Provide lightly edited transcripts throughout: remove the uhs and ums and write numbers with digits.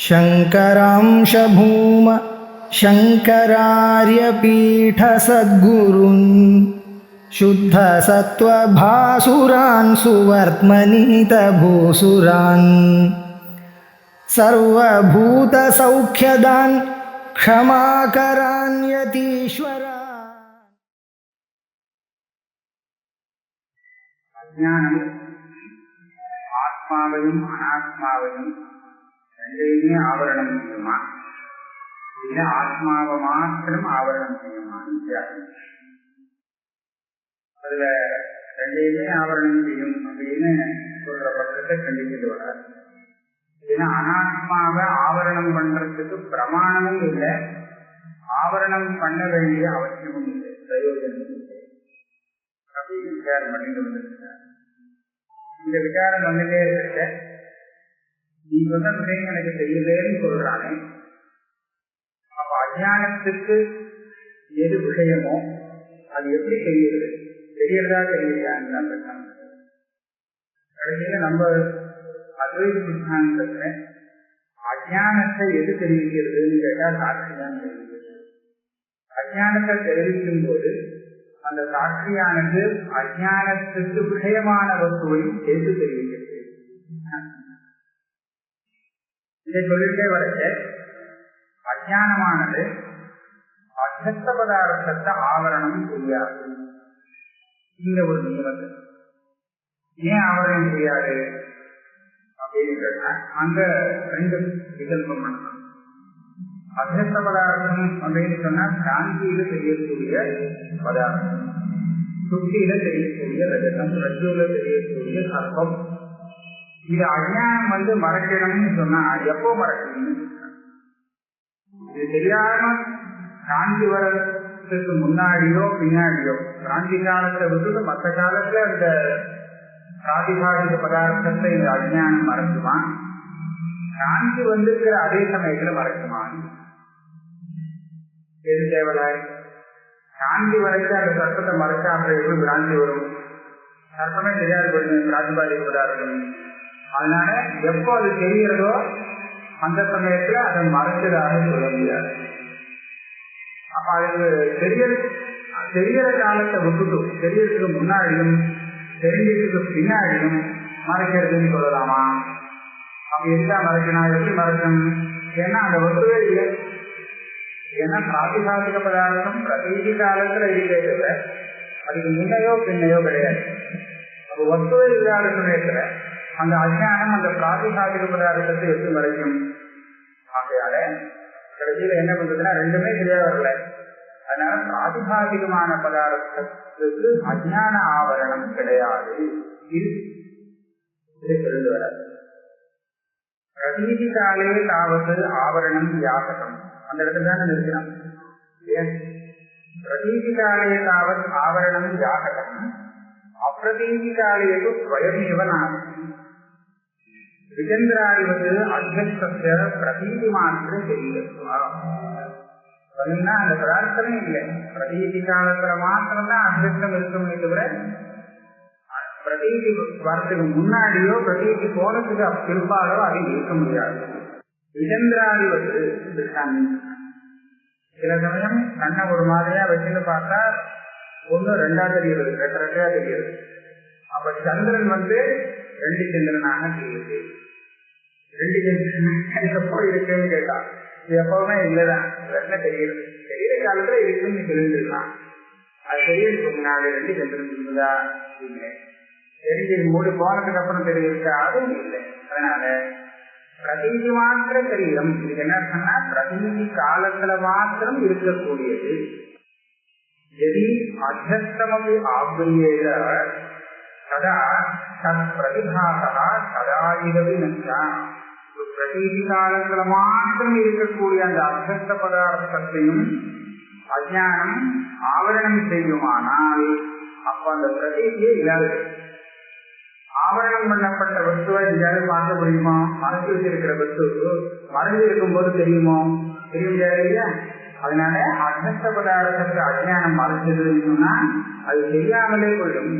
शङ्करांश भूम शङ्करार्यपीठसद्गुरून् शुद्धसत्त्वभासुरान् सुवर्त्मनीतभूसुरान् सर्वभूतसौख्यदान् क्षमाकरान् यतीश्वरान्. அஞ்ஞானம் ஆத்மாவையும் அனாத்மாவையும் ரெண்டையுமே ஆவரணம் செய்யுமா, இல்ல ஆத்மாவை மாத்திரம் ஆவரணம் செய்யுமா? அதுல ரெண்டையுமே ஆவரணம் செய்யும் அப்படின்னு சொல்ற பட்சத்தை கண்டிக்கிட்டு வராது. ஏன்னா அனாத்மாவை ஆவரணம் பண்றதுக்கு பிரமாணமும் இல்லை, ஆவரணம் பண்ண வேண்டிய அவசியமும் இல்லை, பிரயோஜனமும் இல்லை அப்படின்னு விசாரம் பண்ணிட்டு வந்திருக்கிறார். இந்த விசாரம் வந்துட்டே இருக்க நீ சொன்ன விஷயம் எனக்கு தெரியலேன்னு சொல்றானே, அப்ப அஞ்ஞானத்துக்கு எது விஷயமோ அது எப்படி தெரியுது, தெரியறதா தெரியலையான்னு கடைசியில நம்ம அத்வைத சித்தாந்தத்துல அஞ்ஞானத்தை எது தெரிவிக்கிறதுன்னு கேட்டா சாட்சிதான் தெரிவிக்கிறது. அஞ்ஞானத்தை தெரிவிக்கும் போது அந்த சாட்சியானது அஞ்ஞானத்துக்கு விஷயமான வஸ்துவையும் சேர்த்து தெரிவிக்கிறது. இதை சொல்லிட்டே வரைக்க அஞ்ஞானமானது அச்சத்த பதார்த்தத்தை ஆவரணம் செய்யாது. இந்த ஒரு நியமத்தை ஏன் ஆவரணம் செய்யாது அப்படின்னு கேட்டா அங்க ரெண்டு விகல்பம் பண்ணலாம். அச்சத்த பதார்த்தம் அப்படின்னு சொன்னா சாந்தியில தெரியக்கூடிய பதார்த்தம், சுத்தியில தெரியக்கூடிய ரஜதம், ரஜுல தெரியக்கூடிய சர்ப்பம். இது அஞ்ஞானம் மறைக்கணும்னு சொன்னா எப்போ மறைக்கணும்? இது தெரியாம காந்தி வரத்துக்கு முன்னாடியோ பின்னாடியோ, காந்தி காலத்தை விட்டு மற்ற காலத்துல அந்த பிராதிபாதிக பதார்த்தத்தை இந்த அஞ்ஞானம் மறைக்குமா? காந்தி வந்திருக்கிற அதே சமயத்துல மறைக்குமா? எது தேவலாய் காந்தி வரைக்கும் அந்த சர்ப்பத்தை மறைச்சா அப்புறம் எப்படி பிராந்தி வரும்? சர்ப்பமே தெரியாது போயிடும் பிராதிபாதிக பதார்த்தம். அதனால எப்போ அது தெரிகிறதோ அந்த சமயத்துல அதை மறைச்சதாக சொல்ல முடியாது. அப்ப அதுக்கு தெரியற காலத்தை விட்டுட்டு தெரியறதுக்கு முன்னாடியும் தெரிஞ்சதுக்கு பின்னாடியும் மறைக்கிறதுன்னு சொல்லலாமா? அப்ப எதுக்கா மறைக்கணும், எப்படி மறைக்கணும்? ஏன்னா அந்த வஸ்துவே இல்லை. ஏன்னா பிராதிபாதிக பதார்த்தம் பிரதீதி காலத்துல இருக்கே தவிர அதுக்கு முன்னையோ பின்னையோ கிடையாது. அப்ப வஸ்துவே இல்லாத சமயத்துல அந்த அஞ்ஞானம் அந்த பிராதிபாதிக பதார்த்தத்தை எப்படி மறைக்கும்? ஆகையால கடைசியில என்ன பண்றதுன்னா ரெண்டுமே சரியா வரல. அதனால பிராதிபாதிகமான பதார்த்தத்துக்கு அஞ்ஞான ஆவரணம் கிடையாது. இதை சொல்லிட்டு வராது. பிரதீதி காலே தாவது ஆவரணம் வியாபகம், அந்த இடத்துல தான் இருக்கிறான். பிரதீதி காலே தாவது ஆவரணம் வியாபகம், அப்பிரதீதி காலேது ஸ்வயமேவ நாஸ்தி. விஜேந்திராதிபதி அத்தியஸ்தஸ்ய பிரதீதி மாத்திரம் தெரியுதுவா அப்படின்னா அந்த பதார்த்தமே இல்லை. பிரதீதி காலத்துல மாத்திரம்தான் அத்தியஸ்தம் இருக்குமே தவிர பிரதீதி வரத்துக்கு முன்னாடியோ பிரதீதி போனதுக்கு பிற்பாடோ அதை இருக்க முடியாது. விஜேந்திராதிபதி சில சமயம் கண்ணை ஒரு மாதிரியா வச்சுன்னு பார்த்தா ஒண்ணு ரெண்டா தெரியுது, ரெட்டா தெரியுது. அப்ப சந்திரன் ரெண்டு சந்திரனாக தெரியுது. ரெண்டு சந்திரன் எப்போ இருக்குன்னு கேட்டா இது எப்பவுமே இல்லதான், ரெண்ட தெரியுது. தெரியற காலத்துல இருக்குன்னு தெரிஞ்சிருக்கலாம். அது தெரியறதுக்கு முன்னாடி ரெண்டு சந்திரன் இருக்குதா இல்லை, தெரிஞ்சு மூடி போனதுக்கு அப்புறம் தெரியிருக்கா அதுவும் இல்லை. அதனால பிரதீதி மாத்திர தெரியும். இதுக்கு என்ன சொன்னா பிரதீதி காலத்துல மாத்திரம் இருக்கக்கூடியது. எதி அத்தியஸ்தமபி ஆப்ரியேத ததா தத் பிரதிபாசா ததாயிதவி நச்சா. பிரதீதி காலத்துல மாத்திரம் இருக்கக்கூடிய அந்த அத்தியஸ்த பதார்த்தத்தையும் அஞ்ஞானம் ஆவரணம் செய்யுமானால் அப்ப அந்த பிரதீதியே இல்லாது. ஆவரணம் பண்ணப்பட்ட வஸ்துவை எங்கேயாவது பார்க்க முடியுமா? மறைச்சு வச்சிருக்கிற வஸ்து மறைஞ்சு இருக்கும் போது தெரியுமோ? தெரிய முடியாது இல்லையா? அதனால அத்தியஸ்த பதார்த்தத்துக்கு அஞ்ஞானம் மறைச்சதுன்னு சொன்னா அது தெரியாமலே போயிடும்.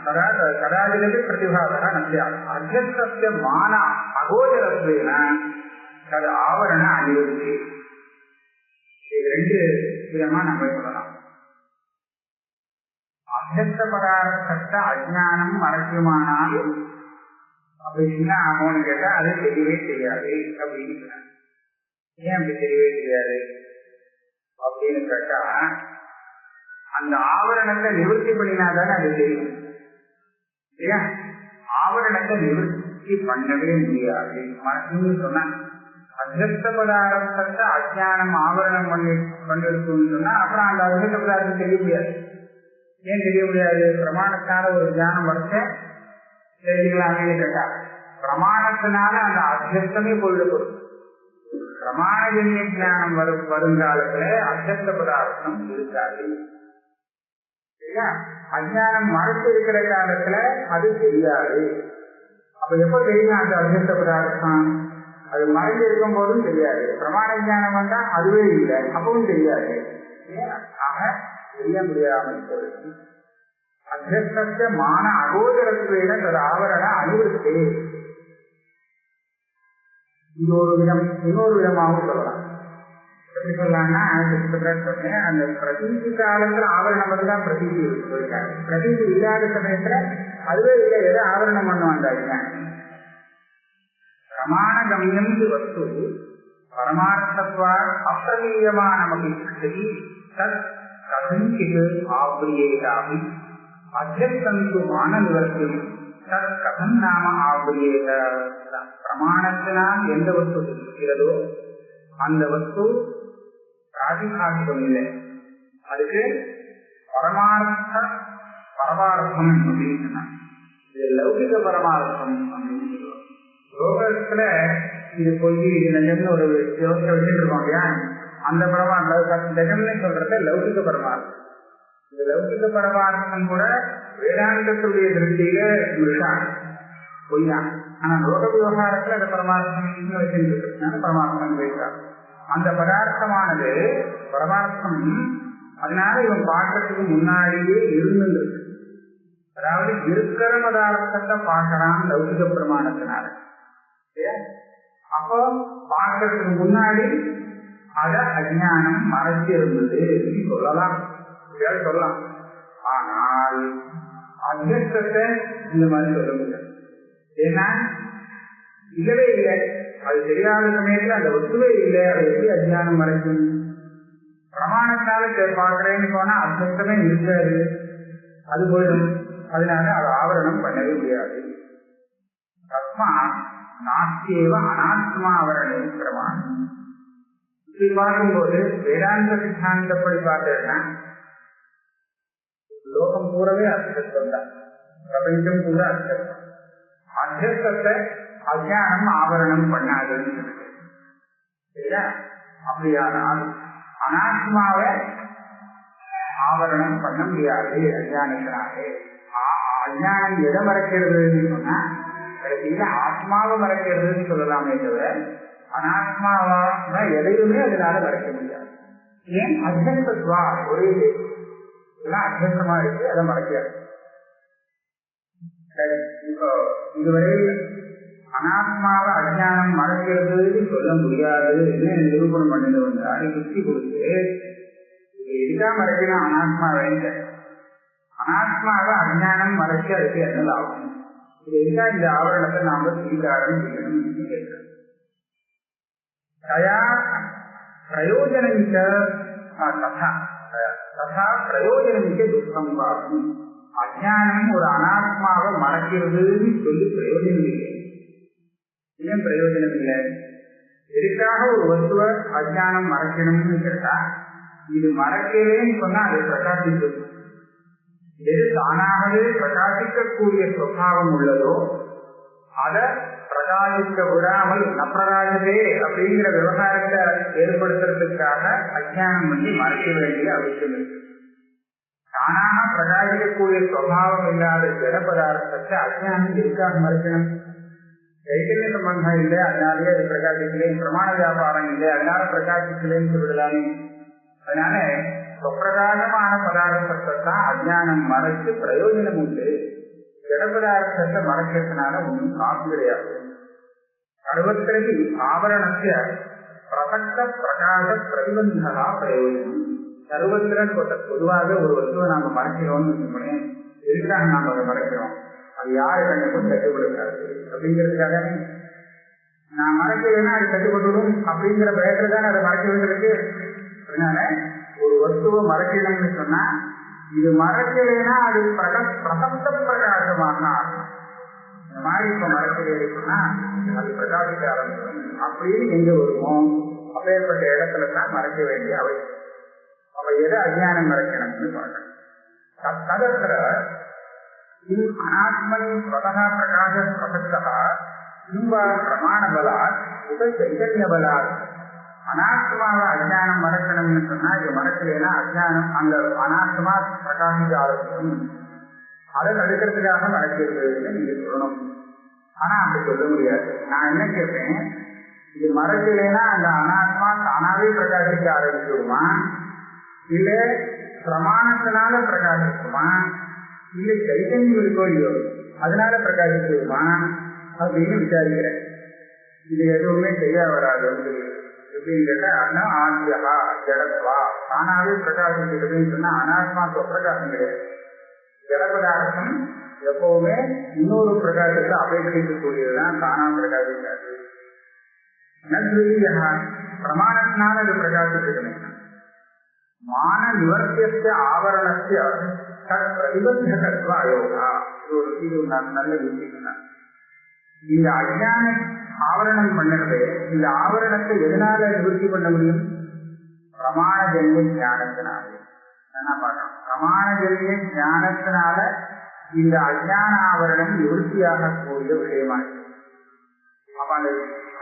கதாஜிலபி பிரதிபாதக நசியா அத்தியஸ்தஸ்ய மான அகோச்சரத்வேன தது ஆவரண அனிவர்த்தி. இது ரெண்டு விதமா நம்ம சொல்லலாம். அத்தியஸ்த பதார்த்தத்தை அஜ்ஞானம் மறைக்குமானால் அப்படின்னா ஆகும்னு கேட்டா அது தெரியவே தெரியாது அப்படின்னு சொன்னாங்க. ஏன் அப்படி தெரியவே தெரியாது அப்படின்னு கேட்டா அந்த ஆவரணத்தை நிவர்த்தி பண்ணினாதானே அது தெரியும் இல்லையா? ஆவரணத்தை நிவர்த்தி பண்ணவே முடியாது. சொன்னா அத்தியஸ்த பதார்த்தத்தை அஜ்ஞானம் ஆவரணம் பண்ணிருக்குன்னு சொன்னா அப்புறம் அந்த அத்தியஸ்த பதார்த்தம் தெரிய முடியாது. ஏன் தெரிய முடியாது? பிரமாணத்தால ஒரு ஞானம் வரைச்ச தெரிஞ்சுக்கலாமே கேட்டா பிரமாணத்தினால அந்த அத்தியஸ்தமே போயிடப்படும். பிரமாணஜன்ய ஞானம் வருங்காலத்துல அத்தியஸ்த பதார்த்தம் இருக்காது. அஜ்ஞானம் மறைச்சு இருக்கிற காலத்துல அது தெரியாது. அப்ப எப்ப தெரியும் அந்த அத்தியஸ்த பதார்த்தம்? அது மறைஞ்சு இருக்கும் போதும் தெரியாது. பிரமாண ஞானம் வந்தா அதுவே இல்லை, அப்பவும் தெரியாது. ஆக தெரிய முடியாமல் போயிடும். அத்தியஸ்த மான அகோச்சரத்வேன தது ஆவரண அனிவர்த்தி. இது ஒரு விதம். இன்னொரு விதமாகவும் சொல்லலாம். எப்படி சொல்லலாம்னா சொன்னேன், அந்த பிரதீதி காலத்துல ஆவரணம் மட்டும்தான் பிரதீதி போயிருக்காங்க. பிரதீதி இல்லாத சமயத்துல அதுவே இல்லை, எதை ஆவரணம் பண்ணுவாங்க? பிரமாண கம்யம் வஸ்து பரமார்த்தத்வா அப்பிரமேயமானமபி சரி தத் கதஞ்சித் ஆவ்ரியேதாபி அத்தியஸ்தந்து மான நிவர்த்தி தத் கதம் நாம ஆவ்ரியேத. பிரமாணத்தினால் எந்த வஸ்து இருக்கிறதோ அந்த வஸ்து பிராதிபாசிகம் இல்லை, அதுக்கு பரமார்த்த பரமார்த்தம் அப்படின்னு சொன்னாங்க. இது லௌகிக பரமார்த்தம் அப்படின்னு சொல்லுவாங்க. லோகத்துல இது பொய் இது நிஜம்னு ஒரு யோசனை வச்சுட்டு இருக்கோம் இல்லையா? அந்த பரமார்த்தம் நிஜம்னு சொல்றத லௌகிக பரமார்த்தம். இந்த லௌகிக பரமார்த்தம் கூட வேதாந்தத்துடைய திருஷ்டியில மிருஷான் பொய்தான். ஆனா லோக விவகாரத்துல அந்த பரமார்த்தம் வச்சிருக்கிறதுனால பரமார்த்தம் வைக்கிறார். அந்த பதார்த்தமானது பரமார்த்தம், அதனால இவன் பார்க்கறதுக்கு முன்னாடியே இருந்தது. அதாவது இருக்கிற பதார்த்தத்தை பார்க்கறான் லௌகிக பிரமாணத்தினால. அப்போ பார்க்கறதுக்கு முன்னாடி அத அஜ்ஞானம் மறைச்சு இருந்தது சொல்லலாம், சொல்லலாம். ஆனால் அத்தியஸ்தத்தை இந்த மாதிரி சொல்ல முடியாது. ஏன்னா இல்லவே இல்லை, அது தெரியாத சமயத்துல அந்த வஸ்துவே இல்லை, அது எப்படி அஜ்ஞானம் மறைக்கும்? பிரமாணத்தால பார்க்கிறேன்னு போனா அத்தியஸ்தமே இருக்காது, அது போயிடும். அதனால அது ஆவரணம் பண்ணவே முடியாது. தஸ்மா நாஸ்தியேவ அனாத்மா ஆவரணே பிரமாணம். இப்படி பார்க்கும்போது வேதாந்த சித்தாந்தப்படி பார்த்தேன்னா லோகம் பூரவே அத்தியஸ்தம் தான், பிரபஞ்சம் கூட அத்தியஸ்தம். அத்தியஸ்தத்தை அஜ்ஞானம் ஆவரணம் பண்ணாதுன்னு சொல்லுது சரியா? அப்படியானால் அனாத்மாவை ஆவரணம் பண்ண முடியாது அஜ்ஞானத்தினாலே. அஜ்ஞானம் எதை மறைக்கிறதுன்னு சொன்னா கடைசியில ஆத்மாவை மறைக்கிறதுன்னு சொல்லலாமே தவிர அனாத்மாவா எதையுமே அதனால மறைக்க முடியாது. ஏன்? அத்தியஸ்தத்வா ஒரே எல்லாம் அத்தியஸ்தமா இருக்கு, அதை மறைக்காது. இப்போ இதுவரை அனாத்மாவை அஜ்ஞானம் மறைக்கிறதுன்னு சொல்ல முடியாதுன்னு நிரூபணம் பண்ணிட்டு வந்தாரு. யுக்தி கொடுத்து எதுக்கா மறைக்கணும் அனாத்மாவை? அனாத்மாவை அஜ்ஞானம் மறைச்சு அதுக்கு என்ன லாபம்? இது எதுக்கா இந்த ஆவரணத்தை நாம ஸ்வீகாரம் செய்யணும்னு கேட்கிறோம். தயா பிரயோஜனமிக்க ததா பிரயோஜனமிக்க துக்கம் பார்க்கும். அஜ்ஞானம் ஒரு அனாத்மாவை மறைக்கிறதுன்னு சொல்லி பிரயோஜனம் இல்லை. ஏன் பிரயோஜனம் இல்லை? எதுக்காக ஒரு வஸ்துவ அஜ்ஞானம் மறைக்கணும்னு கேட்டா இது மறைக்கலேன்னு சொன்னா அது பிரகாசிக்கும். எது தானாகவே பிரகாசிக்கக்கூடிய சுபாவம் உள்ளதோ அதை பிரகாசிக்க விடாமல் நப்பிரகாசதே அப்படிங்கிற விவகாரத்தை ஏற்படுத்துறதுக்காக அஜ்ஞானம் பண்ணி மறைக்க வேண்டிய அவசியம் இருக்கு. தானாக பிரகாசிக்கக்கூடிய சுபாவம் இல்லாத ஜட பதார்த்தத்தை அஜ்ஞானம் எதுக்காக மறைக்கணும்? கைத்தறிய சம்பந்தம் இல்லை, அதனாலேயே அது பிரகாசிக்கலே. பிரமாண வியாபாரம் இல்லை, அதனால பிரகாசிக்கலேன்னு சொல்லலாமே. அதனால சுப்பிரகாசமான பதார்த்தத்தை தான் அஜ்ஞானம் மறைச்சு பிரயோஜனம் உண்டு. ஜட பதார்த்தத்தை மறைக்கிறதுனால ஒன்றும் காப்பு கிடையாது. சர்வத்திரகி ஆவரணத்திய பிரசக்த பிரகாச பிரதிபந்தா பிரயோஜனம். சர்வத்திரன் பொதுவாக ஒரு வஸ்துவை நாம மறைக்கிறோம்னு வச்சுக்கோங்க. எதுக்காக நாம அதை மறைக்கிறோம்? அது யாரு கண்ணுக்கும் கட்டுப்படுத்தாது அப்படிங்கிறதுக்காக. நான் மறைக்கிறேன்னா அது கட்டுப்பட்டுடும் அப்படிங்கிற பயத்துல தான் அதை மறைக்க வேண்டியிருக்கு. அதனால ஒரு வஸ்துவை மறைக்கணும்னு சொன்னா இது மறைக்கலைன்னா அது பிரசப்த பிரகாசமாக ஆகும். இந்த மாதிரி இப்ப மறைக்கிறேன்னு சொன்னா அது பிரகாசிக்க ஆரம்பிக்கும். அப்படின்னு எங்க வருமோ அப்பேற்பட்ட இடத்துல தான் மறைக்க வேண்டிய அவசியம். அப்ப எதை அஜ்ஞானம் மறைக்கணும்னு பார்க்கணும். ததத்திர அனாத்மன் ஸ்வதா பிரகாச பிரசக்தா இவ்வா பிரமாண பலாத் உப சைதன்ய பலாத். அனாத்மாவை அஜ்ஞானம் மறைக்கணும்னு சொன்னா இது மறைக்கலைன்னா அஜ்ஞானம் அந்த அனாத்மா பிரகாசிக்க ஆரம்பிக்கும். அதை தடுக்கிறதுக்காக மறைக்கிறது நீங்க சொல்லணும். ஆனா அப்படி சொல்ல முடியாது. நான் என்ன கேட்பேன், இது மறைக்கலைன்னா அந்த அனாத்மா தானாவே பிரகாசிக்க ஆரம்பிச்சுடுமா, இல்ல பிரமாணத்தினால பிரகாசிக்குமா, இல்ல சைத்தன்யம் இருக்கோ இல்லையோ அதனால பிரகாசிக்குமா அப்படின்னு விசாரிக்கிறேன். இது எதுவுமே செய்ய வராது. எப்படின்னு கேட்டா ஆத்யா ஜடத்வா தானாவே பிரகாசிக்கிறதுன்னு சொன்னா அனாத்மா பிரகாசம் கிடையாது. ஜட பதார்த்தம் எப்பவுமே இன்னொரு பிரகாசத்தை அபேட்சிக்கக்கூடியதுதான், தானா பிரகாசிக்காது. பிரமாணத்தினால அது பிரகாசிக்கணும். மான நிவர்த்திய ஆவரணத்திய பிரதிபந்தகத்துவ அயோகா. இது ஒரு நல்ல விஷயம். இந்த அஜ்ஞான ஆவரணம் பண்ணுறது, இந்த ஆவரணத்தை எதனால நிவர்த்தி பண்ண முடியும்? பிரமாணஜன்ய ஞானத்தினாலே. என்ன பார்க்கணும், பிரமாணஜன்ய ஞானத்தினால இந்த அஜ்ஞான ஆவரணம் நிவர்த்தியாக கூடிய விஷயமாக. அப்ப அந்த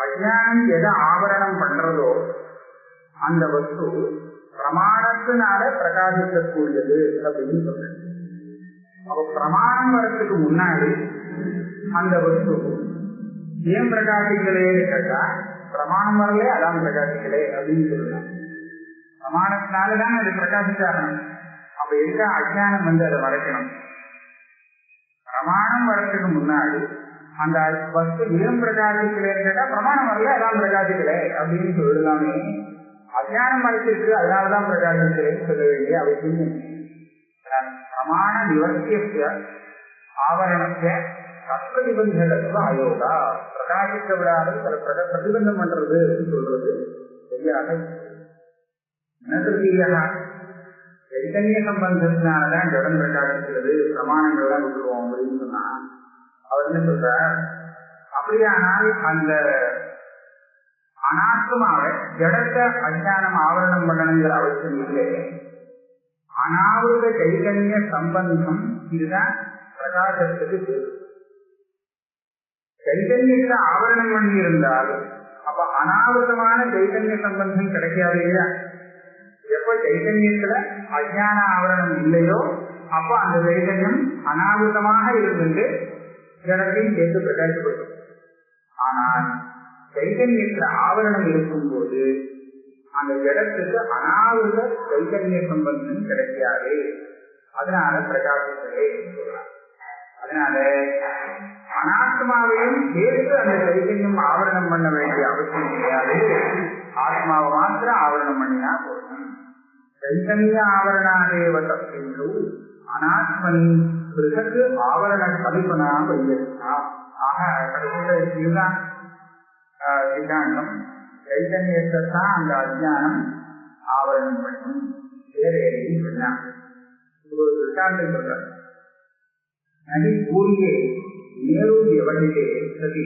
அஜ்ஞானம் எதை ஆவரணம் பண்றதோ அந்த வஸ்து பிரமாணத்தினால பிரகாசிக்கக்கூடியது அப்படின்னு சொல்றேன். அப்ப பிரமாணம் வரத்துக்கு முன்னாடி அந்த வஸ்து ஏன் பிரகாசிக்கலே கேட்டா பிரமாணம் வரலே அதான் பிரகாசிக்கலே அப்படின்னு சொல்லலாம். பிரமாணத்தினாலதான் அது பிரகாசிச்சாகணும். அப்ப எதுக்கா அஜ்ஞானம் வந்து அதை மறைக்கணும்? பிரமாணம் வரத்துக்கு முன்னாடி அந்த வஸ்து ஏன் பிரகாசிக்கலேன்னு கேட்டா பிரமாணம் வரல அதான் பிரகாசிக்கலே அப்படின்னு சொல்லலாமே. அஜ்ஞானம் மறைச்சிருக்கு அதனாலதான் பிரகாசிக்கலேன்னு சொல்ல வேண்டிய அவசியம். பிரமாண நிவர்த்திய ஆவரணத்தை பிரதிபந்தகத்துவ அயோகா. பிரகாசிக்க விடாத பிரதிபந்தம் பண்றது சொல்றது சரியாக. சைத்தன்ய சம்பந்தத்தினாலதான் ஜடம் பிரகாசிக்கிறது, பிரமாணங்கள்லாம் விட்டுருவோம் அப்படின்னு சொன்னா அவர் என்ன சொல்றார்? அப்படியானால் அந்த அனாத்மாவை ஜடத்தை அஜ்ஞானம் ஆவரணம் பண்ணணுங்கிற அவசியம் இல்லை. அனாவிருத சைதன்ய சம்பந்தம் இதுதான் பிரகாசத்துக்கு தேவை. சைதன்யத்தை ஆவரணம் பண்ணி இருந்தால் அப்ப அனாவிரதமான சைதன்ய சம்பந்தம் கிடைக்காது இல்லையா? எப்ப சைதன்யத்துல அஜ்ஞான ஆவரணம் இல்லையோ அப்ப அந்த சைதன்யம் அனாவிரதமாக இருந்துட்டு ஜடத்தையும் சேர்த்து பிரகாசப்படும். ஆனால் சைதன்யத்துல ஆவரணம் இருக்கும் போது அந்த ஜடத்துக்கு அனாவிரத சைதன்ய சம்பந்தம் கிடைக்காது. அதனால பிரகாசத்திலே சொல்லலாம். அதனால அனாத்மாவையும் சேர்த்து அந்த சைதன்யம் ஆவரணம் பண்ண வேண்டிய அவசியம் கிடையாது. ஆத்மாவை மாத்திரம் ஆவரணம் பண்ணினா போதும். சைதன்ய ஆவரணாதேவ தப்பின்று அனாத்மனி பிறகு ஆவரண கல்பனா வைத்திருக்கா. ஆக கடைசியில் இதுதான் சித்தாந்தம். சைதன்யத்தை தான் அந்த அஜ்ஞானம் ஆவரணம் பண்ணும். வேற எதையும் சொன்னாங்க. ஒரு சித்தாந்தம் சொல்ற நதி பூரியே நேரு எவனிலே சதி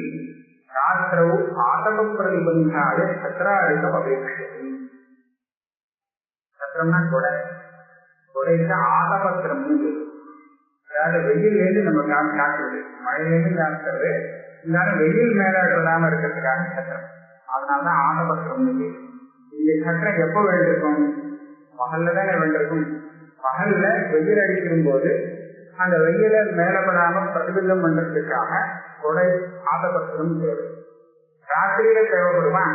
ராத்திரவு ஆதக பிரதிபந்தாய சத்திராதிக அபேட்சதி. சத்திரம்னா கொடை, கொடைக்கு ஆதபத்திரம். அதாவது வெயிலேருந்து நம்ம காக்கிறது, மழையிலேருந்து காக்கிறது, இருந்தாலும் வெயில் மேல விடாம இருக்கிறதுக்காக சத்திரம். அதனாலதான் ஆதபத்திரம். இந்த சத்திரம் எப்போ வேண்டியிருக்கும்? பகல்ல தானே வேண்டியிருக்கும். பகல்ல வெயில் அடிக்கும் போது அந்த வெயில மேலப்படாம பிரதிபந்தம் பண்றதுக்காக கொடை ஆதபத்திரம் தேவை. ராத்திரியில தேவைப்படுமா?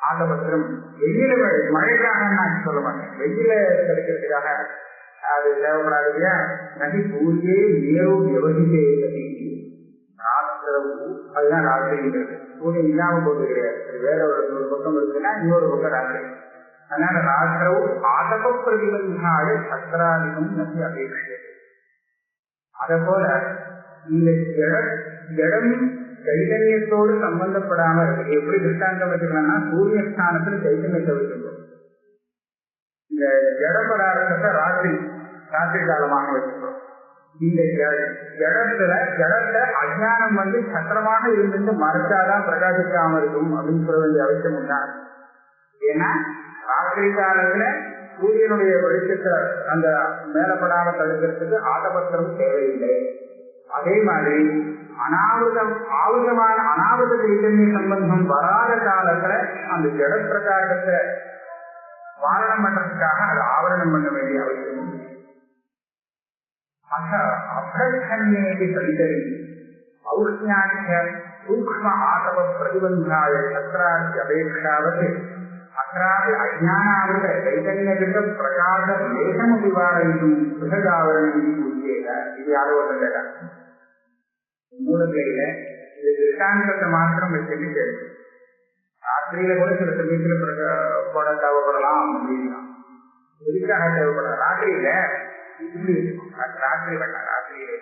ஆதபத்திரம் வெயில மழைக்காக நான் சொல்ல மாட்டேன், வெயில கிடைக்கிறதுக்காக அது தேவைப்படாது இல்லையா. நதி பூரியே நேரோ விவசித்தே ராத்திரவு, அதுதான் ராத்திரிங்கிறது. சூரியன் இல்லாம போது கிடையாது, வேற ஒரு பக்கம் இருக்குன்னா இன்னொரு பக்கம் ராத்திரி. அதனால ராத்திரவு ஆதப பிரதிபந்தாடு சத்திராதிகம் நதி அபேட்சை. அத போல இந்த ஜடம் சைதன்யத்தோடு சம்பந்தப்படாம இருக்கு. எப்படி திருஷ்டாந்தம் வச்சுக்கலாம்னா, சூரிய ஸ்தானத்துல சைதன்யத்தை வச்சுக்கணும். இந்த ஜட பதார்த்தத்தை ராத்திரி காலமாக வச்சுக்கணும். இந்த ஜடத்தை அஜானம் சத்திரமாக இருந்து மறைச்சாதான் பிரகாசிக்காம இருக்கும் அப்படின்னு சொல்ல வேண்டிய அவசியம் உண்டாது. ஏன்னா ராத்திரி காலத்துல சூரியனுடைய வெளிச்சத்தை அந்த மேலப்படாம தடுக்கிறதுக்கு ஆதபத்திரம் தேவையில்லை. அதே மாதிரி அனாவத சைதன்ய சம்பந்தம் வராத காலத்துல அந்த ஜட பிரகாசத்தை வாரணம் பண்றதுக்காக அதை ஆவரணம் பண்ண வேண்டிய அவசியம் உண்டு. அப்ரச்சன்னேதி சவிதரி ஔஷ்ணியாக்கிய சூக்ஷ்ம ஆதவ பிரதிபந்தாய சத்ராதி அபேட்சாவது அत्रापि அஜ்ஞானாவித சைதன்யவித பிரகாச லேசமபி வாரயிதும் சுகதாவரணம் உச்சேத. இது யாரோ ஒருத்தர் கேட்டாங்க மூலத்தில. இது திருஷ்டாந்தத்தை மாத்திரம் வச்சுட்டு கேட்கும். ராத்திரியில கூட சில சமயத்துல போட தேவைப்படலாம் அப்படின்னா எதுக்காக தேவைப்படலாம். ராத்திரியில இப்படி இருக்கும், ராத்திரி வேண்டாம், ராத்திரியில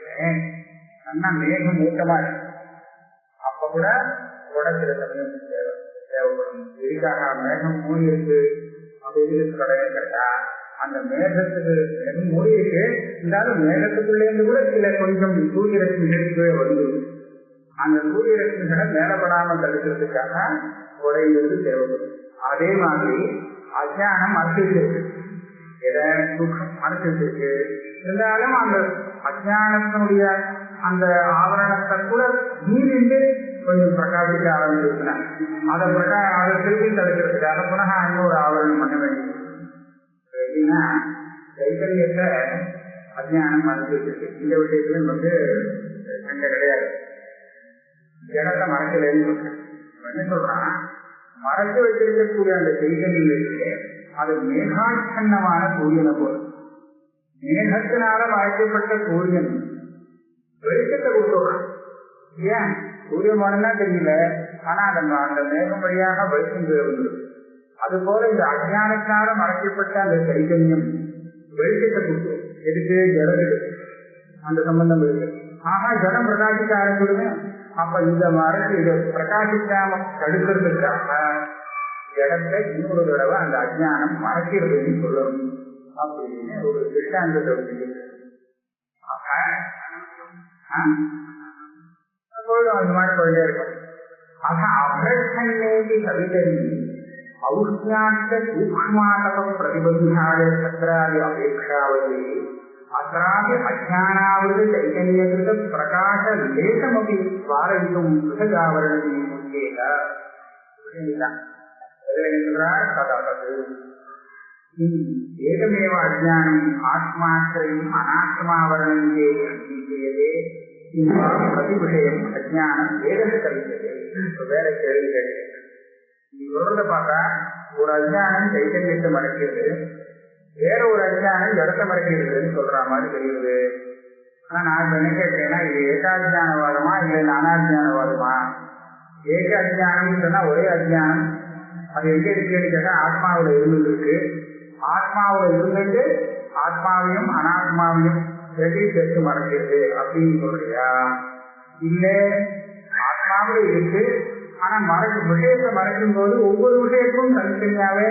நல்லா மேகம் மூட்டமா இருக்கு, அப்ப கூட சில சமயம் தேவைப்படும். எதுக்காக மேகம் மூடி இருக்கு அப்படின்னு கிடையாது கேட்டா, அந்த மேகத்துக்கு மேகம் மூடி இருக்கு இருந்தாலும் மேகத்துக்குள்ளே இருந்து கூட சில கொஞ்சம் சூரிய ரஷ்மிகளே வந்து அந்த சூரிய ரஷ்மிகளை மேலப்படாமல் தடுக்கிறதுக்காக உடையிலிருந்து தேவைப்படும். அதே மாதிரி அஜானம் மறைச்சிருக்கு, எதை மறைச்சிருக்கு இருந்தாலும் அந்த அஜானத்தினுடைய அந்த ஆவரணத்தை கூட நீரிட்டு கொஞ்சம் பிரகாசிக்க ஆரம்பிச்சிருக்குன்னா அதை திருப்பி தடுக்கிறதுக்காக புனக இன்னொரு ஆவரணம் பண்ண வேண்டியது. எப்படின்னா சைத்தன்யத்தை அஜானம் மறைச்சிருக்கு. இந்த விஷயத்துல சண்டை கிடையாது. ஜடத்தை மறைக்கலன்னு சொல்றேன். என்ன சொல்றான், மறைச்சு வச்சிருக்கக்கூடிய அந்த சைதன்யத்திலே அது மேகாச்சன்னமான சூரியனை போல. மேகத்தினால மறைக்கப்பட்ட சூரியன் வெளிச்சத்தை கொடுத்துடுறான். ஏன் சூரியன் மனம்னா தெரியல, ஆனா அந்த மேகம் வழியாக வெளிச்சம் வந்துடும். அது போல இந்த அஜானத்தினால மறைக்கப்பட்ட அந்த சைதன்யம் வெளிச்சத்தை கொடுத்துடும். எதுக்கு? ஜடத்துக்கு அந்த சம்பந்தம் இருக்கு. ஆனா ஜடம் பிரகாசிக்க ஆரம்பிடுவேன். அப்ப இந்த மறைச்சு இதை பிரகாசிக்காம தடுக்கிறதுக்காக ஜடத்தை இன்னொரு தடவை அந்த அஜானம் மறைக்கிறதுன்னு சொல்லணும் அப்படின்னு ஒரு திருஷ்டாந்தத்தை அந்த மாதிரி போயிட்டே இருக்கும். ஆக அப்ரச்சன்னேதி கவிதரி ஔஷ்ணியாச்ச சூக்ஷ்மாதப பிரதிபந்தாய சத்ராதி அபேட்சாவதி அत्रापि அஜ்ஞானாவித சைதன்யகிருத பிரகாச லேசமபி வாரயிதும் சுகதாவரணி முக்கியேத. ஏகமேவ அஜ்ஞானம் ஆத்மாசிரியம் அனாத்மாவரணம் செய்யதே பிரதி விஷயம் அஜ்ஞானம் வேதத்தை கவித்தது. வேற கேள்வி கேட்கிறேன். நீ சொல்றத பார்த்தா ஒரு அஜ்ஞானம் சைதன்யத்தை மறைக்கிறது, வேற ஒரு அஜ்ஞானம் ஜடத்தை மறைக்கிறதுன்னு சொல்ற மாதிரி தெரியுது. ஆனா நான் என்ன கேட்கிறேன்னா, இது ஏகாஜானவாதமா இல்லை நானாஜானவாதமா? ஏக அஜ்ஞானம் சொன்னா ஒரே அஜ்ஞானம், அது எங்க இருக்குன்னு கேட்டா ஆத்மாவில இருந்துருக்கு. ஆத்மாவில இருந்துட்டு ஆத்மாவையும் அனாத்மாவையும் சேர்த்து மறைக்கிறது அப்படின்னு சொல்றியா? இல்ல ஆத்மாவில இருக்கு, ஆனா விஷயத்தை மறைக்கும் போது ஒவ்வொரு விஷயத்துக்கும் தனித்தனியாவே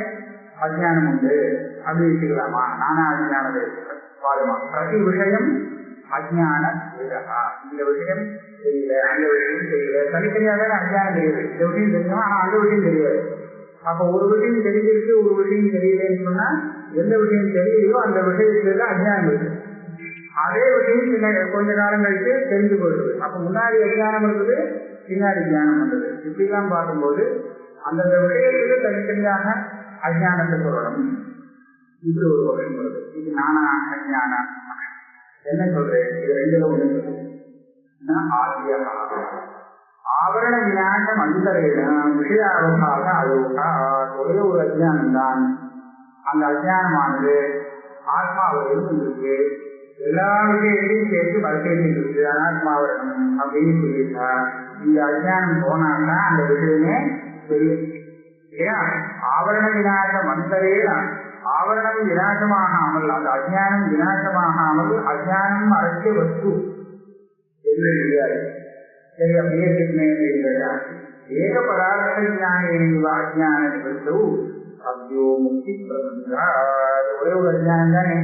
அஜ்ஞானம் உண்டு அப்படின்னு வச்சுக்கலாமா? நானா அஜ்ஞான பாருமா? பிரதி விஷயம் அஜ்ஞான வேதா. இந்த விஷயம் தெரியல, அந்த விஷயம் தெரியல, தனித்தனியாக அஜ்ஞானம் தெரியுது. இந்த விஷயம் தெரியும், ஆனா அந்த விஷயம் தெரியாது. அப்ப ஒரு விஷயம் தெரிஞ்சிருக்கு, ஒரு விஷயம் தெரியலன்னு சொன்னா எந்த விஷயம் தெரியலையோ அந்த விஷயத்துல அஜ்ஞானம் இருக்கு. அதே விஷயம் கொஞ்ச காலம் கழிச்சு தெரிஞ்சு போயிடுது. அப்ப முன்னாடி அஜ்ஞானம் இருந்தது, பின்னாடி ஞானம் வந்தது. இப்படிலாம் பார்க்கும்போது அந்தந்த விஷயத்துக்கு தனித்தனியாக அஜ்ஞானத்தை சொல்லணும். இப்படி ஒரு வகை வருது. இது நானா அஜ்ஞானம் என்ன சொல்றேன்? இது ரெண்டுல ஒண்ணு சொல்றேன். ஆவரண விநாசம் அந்தரேன விஷயாவகாக அயோகா. ஒரே ஒரு அஜ்ஞானம் தான். அந்த அஜ்ஞானமானது ஆத்மாவரையும் இருக்கு, எல்லா விஷயத்தையும் சேர்த்து பரிசீலிச்சு இருக்கு. அனாத்மாவரணம் அப்படின்னு சொல்லிட்டா இந்த அஜ்ஞானம் போனான்னா அந்த விஷயமே தெரியும். ஏன் ஆவரண விநாசம் அந்தரேன, ஆவரணம் விநாசமாகாமல், அந்த அஜ்ஞானம் விநாசமாகாமல் அஜ்ஞானம் அரைக்க வஸ்து என்று தெரியாது. சரி, அப்படியே இருக்குமே. ஏக பதார்த்த ஞான அஜ்ஞான நிகழ்த்தவு அப்யோ முக்தி பிரபஞ்சா. ஒரே ஒரு அஜ்ஞானம் தானே.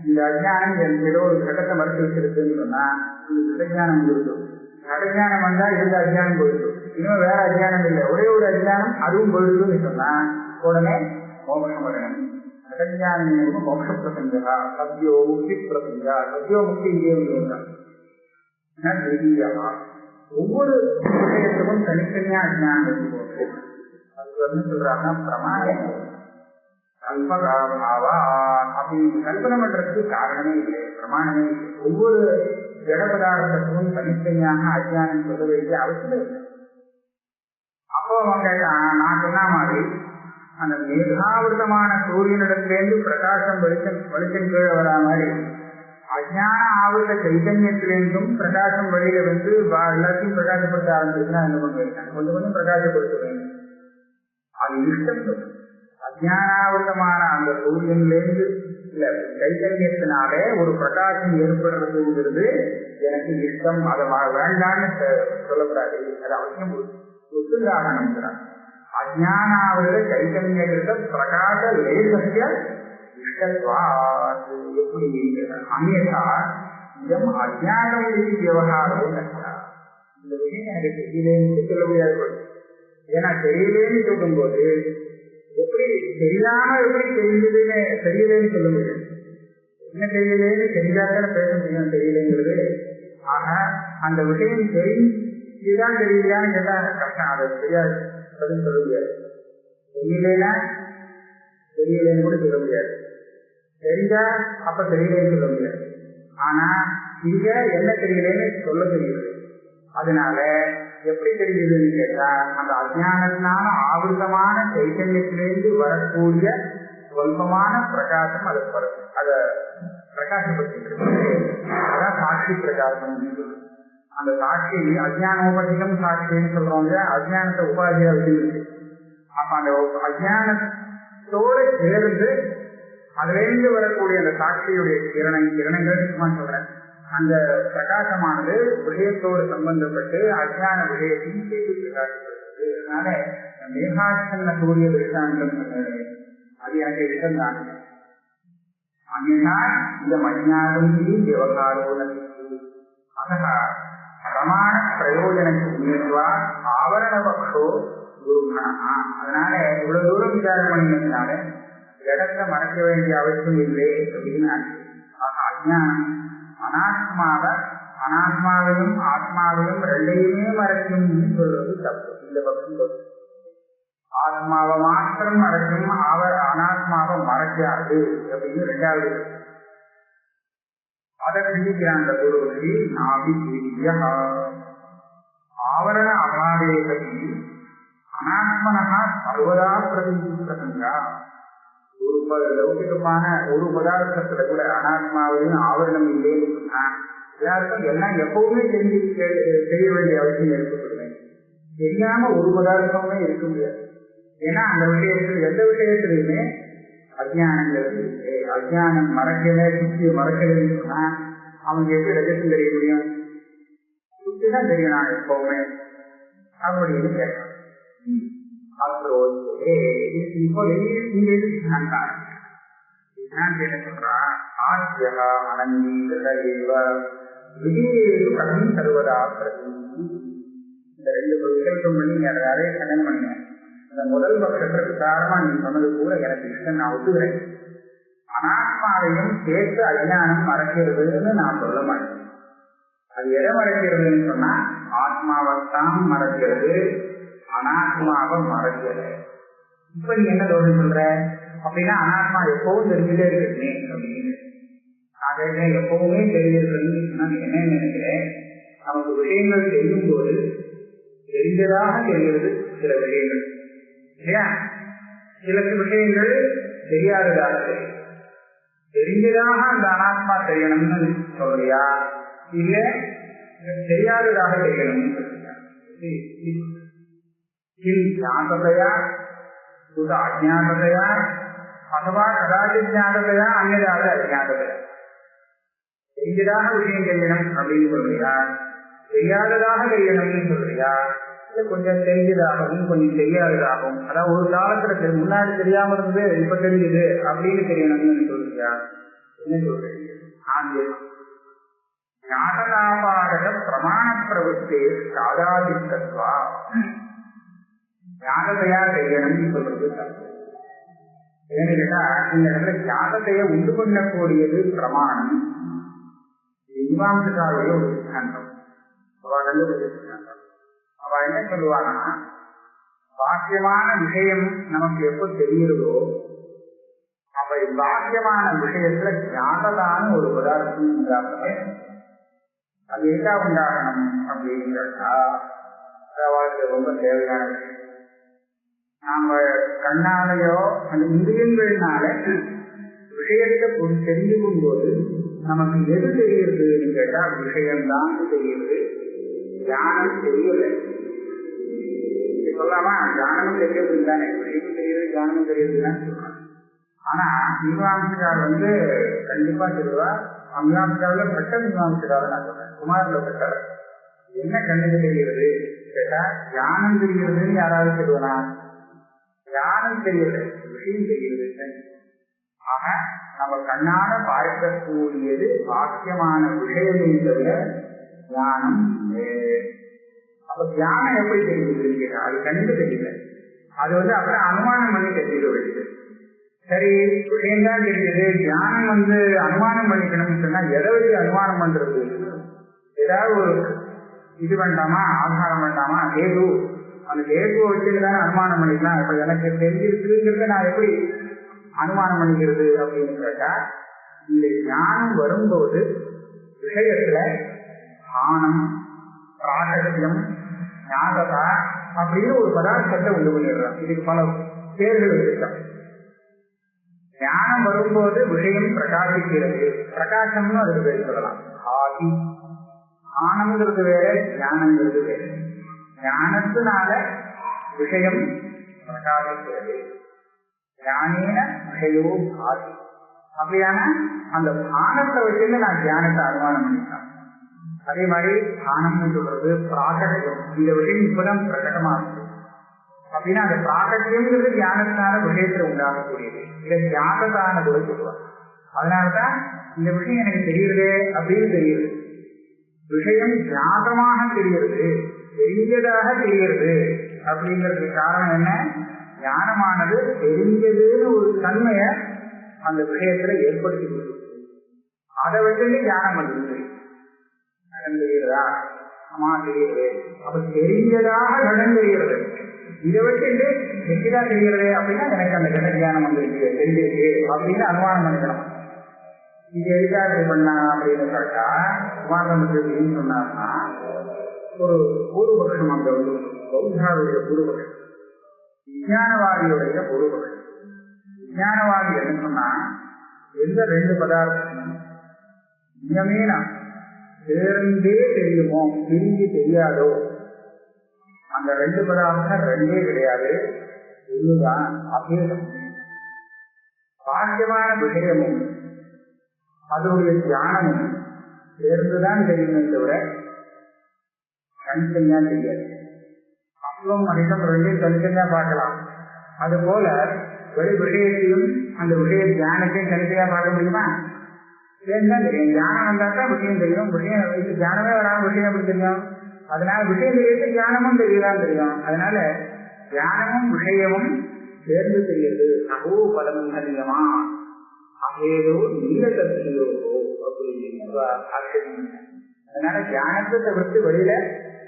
இந்த அஜ்ஞானம் ஏதோ ஒரு கட்டத்தை மறுத்து வச்சிருக்குன்னு சொன்னா இந்த கடஜானம் போயிடும். கடஜானம் வந்தா இருந்த அஜ்ஞானம் போயிடும். இன்னும் வேற அஜ்ஞானம் இல்லை, ஒரே ஒரு அஜ்ஞானம் அதுவும் போயிடுன்னு சொன்னா உடனே மோட்சம் வரணும். கடஜானம் மோட்ச பிரசங்கா சத்யோ முக்தி பிரசங்கா. சத்யோ முக்தி இங்கே வந்து ஒவ்வொரு விஷயத்துக்கும் தனித்தனியா அஜ்ஞானம் வச்சு போட்டு அது வந்து சொல்றாங்கன்னா பிரமாணம் கல்பகாவா அப்படின்னு கல்பனை பண்றதுக்கு காரணமே இல்லை, பிரமாணமே இல்லை. ஒவ்வொரு ஜட பதார்த்தத்துக்கும் தனித்தனியாக அஜ்ஞானம் சொல்ல வேண்டிய அவசியம் இல்லை. அப்போ அவங்க நான் சொன்ன மாதிரி அந்த மேகாவிரதமான சூரியனிடத்திலேருந்து பிரகாசம் வெளிச்சம் கீழே வரா மாதிரி அஜ்ஞான ஆவிர சைதன்யத்திலேருந்தும் பிரகாசம் வெளியில வந்து எல்லாத்தையும் பிரகாசப்படுத்த ஆரம்பிச்சுன்னா என்ன பண்ணுவேன், கொஞ்சம் கொஞ்சம் பிரகாசப்படுத்த வேண்டும். அது இஷ்டம். அஜ்ஞானாவிரதமான அந்த சூரியனிலேருந்து இல்ல சைதன்யத்தினாலே ஒரு பிரகாசம் ஏற்படுறதுங்கிறது எனக்கு இஷ்டம். அதை வேண்டான்னு சொல்லக்கூடாது, அது அவசியம் ஒத்துக்காகணுங்கிறார். அஜ்ஞானாவிரத சைதன்யகிருத பிரகாச லேசஸ்ய எப்படி அந்நியதா இதம் அஜ்ஞானம் விவகாரம். இந்த விஷயம் எனக்கு தெரியலேன்னு சொல்ல முடியாது. ஏன்னா தெரியலேன்னு சொல்லும் போது எப்படி தெரியாம எப்படி தெரிஞ்சதுன்னு தெரியலேன்னு சொல்ல முடியும். என்ன தெரியலேன்னு தெரிஞ்சாதான பேச முடியும் தெரியலேங்கிறது. ஆக அந்த விஷயம் தெரிஞ்சுதான் தெரியலையான்னு கேட்டா கஷ்டம். அதை தெரியாது பதில் சொல்ல முடியாது. தெரியலேன்னா தெரியலேன்னு கூட சொல்ல முடியாது. தெரிஞ்சா அப்ப தெரியலேன்னு சொல்ல முடியாது. ஆனா இங்க என்ன தெரியலேன்னு சொல்ல தெரியுது. அதனால எப்படி தெரியுதுன்னு கேட்டா அந்த அஜ்ஞானத்தினால ஆவிரதமான சைத்தன்யத்திலிருந்து வரக்கூடிய சொல்பமான பிரகாசம் அதை பிரகாசப்படுத்தி அதான் சாட்சி பிரகாசம். அந்த சாட்சி அஜ்ஞானோபதிகம் சாட்சின்னு சொல்றவங்க அஜ்ஞானத்தை உபாதியா வச்சிருக்கு. அப்ப அந்த அஜ்ஞானத்தோடு சேர்ந்து அதிலிருந்து வரக்கூடிய அந்த சாட்சியுடைய கிரணங்கள் சொல்றேன். அந்த பிரகாசமானது விஷயத்தோடு சம்பந்தப்பட்டு அஜ்ஞான விஷயத்தையும் சேர்த்து பிரகாசப்படுகிறது. அதனால மேகாட்சன்ன சூரிய திருஷ்டாந்தம் அது எனக்கு இஷ்டம் தான். அன்யா இந்த அஜ்ஞானம் விவகாரம் அத பிரமாண பிரயோஜனத்துவா ஆவரணபக்ஷோ குருணா. அதனால இவ்வளவு தூரம் விசாரம் பண்ணினதுனால இடத்தை மறைக்க வேண்டிய அவசியம் இல்லை அப்படின்னு அஜ்ஞானம் அனாத்மாவையும் ஆத்மாவையும் ரெண்டையுமே மறைக்கும் சொல்றது தப்பு. இந்த பக்கம் ஆத்மாவை மாத்திரம் மறைக்கும், அனாத்மாவை மறைக்காது அப்படின்னு ரெண்டாவது. அதை சிந்திக்கிறாங்க குருவதி நாபி ஆவரண அபாவே பற்றி அனாத்மனா சர்வதா பிரதிசங்கா. ஒரு லௌகிகமான ஒரு பதார்த்தத்துல கூட அனாத்மாவையும் ஆவரணம் இல்லைன்னு சொன்னா எல்லாருக்கும் எல்லாம் எப்பவுமே தெரிய வேண்டிய அவசியம் ஏற்படுது. தெரியாம ஒரு பதார்த்தமே இருக்க முடியாது. ஏன்னா அந்த விஷயத்துல எந்த விஷயத்திலையுமே அஜ்ஞானங்கிறது அஜ்ஞானம் மறக்கவே சுத்தி மறக்கலைன்னு சொன்னா அவங்க எப்படி ரகசியம் தெரிய முடியும்? சுத்திதான் தெரியும் நான் எப்பவுமே அப்படின்னு கேட்கலாம். முதல் பட்சத்துல விசாரமா நீ சொன்னது கூட எனக்கு இஷ்டம், நான் ஒத்துக்கிறேன். அனாத்மாவையும் சேர்த்து அஜ்ஞானம் மறைக்கிறதுன்னு நான் சொல்ல மாட்டேன். அது எதை மறைக்கிறதுன்னு சொன்னா ஆத்மாவைத்தான் மறைக்கிறது, அனாத்மாவை மறைக்கிறது. இப்ப நீ என்ன தோணு சொல்ற அப்படின்னா அனாத்மா எப்பவும் தெரிஞ்சுட்டே இருக்கு அப்படின்னு. அதை எப்பவுமே தெரிஞ்சிருக்குன்னு சொன்னா நீ என்ன நினைக்கிறேன்? நமக்கு விஷயங்கள் தெரியும் போது தெரிந்ததாக தெரிகிறது சில விஷயங்கள் இல்லையா? சில விஷயங்கள் தெரியாததாக தெரியும். தெரிஞ்சதாக அந்த அனாத்மா தெரியணும்னு சொல்றியா, இல்ல தெரியாததாக தெரியணும்னு சொல்றியா? ஞாபகையா சுத அஜானதையா அதுவா கதாச்சி ஞாபகையா அந்நதாக அஜானதையா? தெரிஞ்சதாக விஷயம் தெரியணும் அப்படின்னு சொல்றியா, தெரியாததாக தெரியணும்னு சொல்றியா, இல்ல கொஞ்சம் தெரிஞ்சதாகவும் கொஞ்சம் தெரியாததாகவும், அதாவது ஒரு காலத்துல முன்னாடி தெரியாம இருந்தது இப்ப தெரியுது அப்படின்னு தெரியணும்னு சொல்றியா? என்ன சொல்றீங்க? ஞானலாபாரக பிரமாண பிரவருத்தி சாதாதித்தத்வா ஞானத்தையா தெரியணும்னு சொல்றது தப்பு. ஏன்னு கேட்டா இந்த இடத்துல ஞானத்தைய உண்டு பண்ணக்கூடியது பிரமாணம். மீமாம்சகாவுடைய ஒரு சித்தாந்தம். அவ என்ன சொல்லுவானா, பாக்கியமான விஷயம் நமக்கு எப்ப தெரியுதோ அப்ப பாக்கியமான விஷயத்துல ஞானதான ஒரு பதார்த்தம் உண்டாகவே அது என்ன உண்டாகணும் அப்படின்னு கேட்டா வாழ்க்கை ரொம்ப தேவையான விஷயம். நாம கண்ணாலையோ அந்த இந்திரியங்கள்னால விஷயத்தை தெரிந்து கொள்ளும்போது நமக்கு எது தெரியுதுன்னு கேட்டா விஷயம்தான் தெரியுது, ஞானம் தெரியல. சொல்லாமா ஞானமும் தெரியறது தானே, விஷயமும் தெரியுது ஞானமும் தெரியுதுன்னு சொல்றாங்க. ஆனா மீமாம்சகார் கண்டிப்பா சொல்லுவா, மீமாம்சகாவில பெட்ட மீமாம்சகார நான் சொல்றேன், குமாரில பெட்டவர். என்ன கண்ணுக்கு தெரிகிறது கேட்டா ஞானம் தெரிகிறதுன்னு யாராவது சொல்லுவனா? ஞானம் தெரியல, விஷயம் தெரிகிறது. ஆக நம்ம கண்ணால பார்க்கக்கூடியது பாக்கியமான விஷயமே தவிர ஞானம். அப்ப ஞானம் எப்படி தெரியுது? அது கண்டு தெரியல, அது அப்புறம் அனுமானம் பண்ணி தெரிஞ்சுக்க வேண்டியது. சரி, விஷயம்தான் தெரியுது, ஞானம் அனுமானம் பண்ணிக்கணும்னு சொன்னா எதை வச்சு அனுமானம் பண்றது? ஏதாவது ஒரு இது வேண்டாமா, ஆதாரம் வேண்டாமா? கேது, அந்த கேதுவை வச்சுதான் அனுமானம் பண்ணிக்கலாம். இப்ப எனக்கு தெரிஞ்சிருக்குங்கிறத நான் எப்படி அனுமானம் பண்ணிக்கிறது அப்படின்னு கேட்டா, இந்த ஞானம் வரும்போது விஷயத்துல ஆனம், பிராகத்தியம், ஞாபகா அப்படின்னு ஒரு பதார்த்தத்தை உண்டு பண்ணிடுறான். இதுக்கு பல பேர்கள் இருக்கான். ஞானம் வரும்போது விஷயம் பிரகாசிக்கிறது, பிரகாசம்னு அதுக்கு பேர் சொல்லலாம். ஆதி ஆனம்ங்கிறது வேற, ஞானங்கிறது வேற. ஞானத்தினால விஷயம் பிரகாசிக்கிறது, ஞானேன விஷயோ ஆதி. அப்படியான அந்த ஆனத்தை வச்சுன்னு நான் தியானத்தை அனுமானம் பண்ணிட்டேன். அதே மாதிரி ஆனம்னு சொல்றது பிராகட்டியம், இந்த விஷயம் இப்பதான் பிரகடமா இருக்கு அப்படின்னா அந்த பிராகட்டியம்ங்கிறது தியானத்தினால விஷயத்துல உண்டாகக்கூடியது. இதை தியாகத்தானது சொல்லுவாங்க. அதனாலதான் இந்த விஷயம் எனக்கு தெரியுது அப்படின்னு தெரியுது. விஷயம் தியாகமாக தெரிகிறது, தெரிஞ்சதாக தெரிகிறது. அப்படிங்கிறதுக்கு காரணம் என்ன? ஞானமானது தெரிஞ்சதுன்னு ஒரு தன்மைய அந்த விஷயத்துல ஏற்படுத்தி கொடுக்குது. அதை வச்சு ஞானம் பண்ணுது. தெரியுறதா? ஆமா தெரியுது. அப்ப தெரிஞ்சதாக கடன் தெரிகிறது. இதை வச்சுட்டு எங்கதா தெரிகிறது அப்படின்னா எனக்கு அந்த கடன் ஞானம் வந்துருக்கு, தெரிஞ்சிருக்கு அப்படின்னு அனுமானம் பண்ணிக்கணும். இது எதுக்காக இது பண்ணா அப்படின்னு கேட்டா, குமாரனுக்கு அப்படின்னு சொன்னார்னா ஒரு பூர்வபக்ஷம் அங்க பௌத்தாவுடைய பூர்வபக்ஷம், விஞ்ஞானவாதியுடைய பூர்வபக்ஷம். விஞ்ஞானவாதி என்ன சொன்னா, எந்த ரெண்டு பதார்த்தம் நியமேனா சேர்ந்தே தெரியுமோ பிரிஞ்சு தெரியாதோ அந்த ரெண்டு பதார்த்தம் ரெண்டே கிடையாது, ஒண்ணுதான் அபேதம். பாக்கியமான விஷயமும் அதனுடைய தியானமும் சேர்ந்துதான் தெரியுமே தவிர தனித்தனியா தெரியாது. அப்புறம் மனிதன் ரெண்டையும் தனித்தனியா பார்க்கலாம். அது போல வெளி விஷயத்தையும் அந்த விஷய தியானத்தையும் தனித்தனியா பார்க்க முடியுமா? சேர்ந்தான் தெரியும். தியானம் வந்தாதான் விஷயம் தெரியும். விஷயம் தியானமே வராம விஷயம் எப்படி தெரியும்? அதனால விஷயம் தெரியுது, தியானமும் தெரியலாம் தெரியும். அதனால தியானமும் விஷயமும் சேர்ந்து தெரியுது. அகோ பலம் கல்யமா அகேதோ நீலகத்தியோ அப்படின்னு. அதனால தியானத்தை விட்டு வெளியில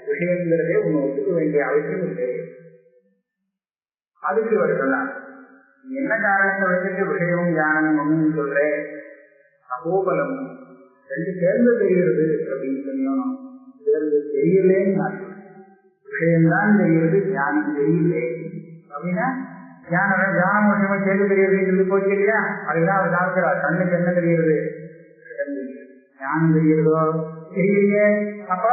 விஷயங்கிறதே ஒண்ணு ஒத்துக்க வேண்டிய அவசியம் இல்லை. அதுக்கு வரலாம். என்ன காரணத்தை வச்சுட்டு விஷயமும் தியானமும் ஒண்ணுன்னு சொல்றேன். அகோபலம் ரெண்டு சேர்ந்து தெரிகிறது அப்படின்னு சொன்னோம். சேர்ந்து தெரியலேன்னு விஷயம்தான் தெரிகிறது, ஞானம் தெரியலே அப்படின்னா ஞானம் விஷயமா கேள்வி தெரியுதுன்னு சொல்லி போச்சு இல்லையா? அதுதான் அவர் சாப்பிடுறார். கண்ணுக்கு என்ன தெரிகிறது? ஞானம் தெரிகிறதோ தெரியலையே. அப்ப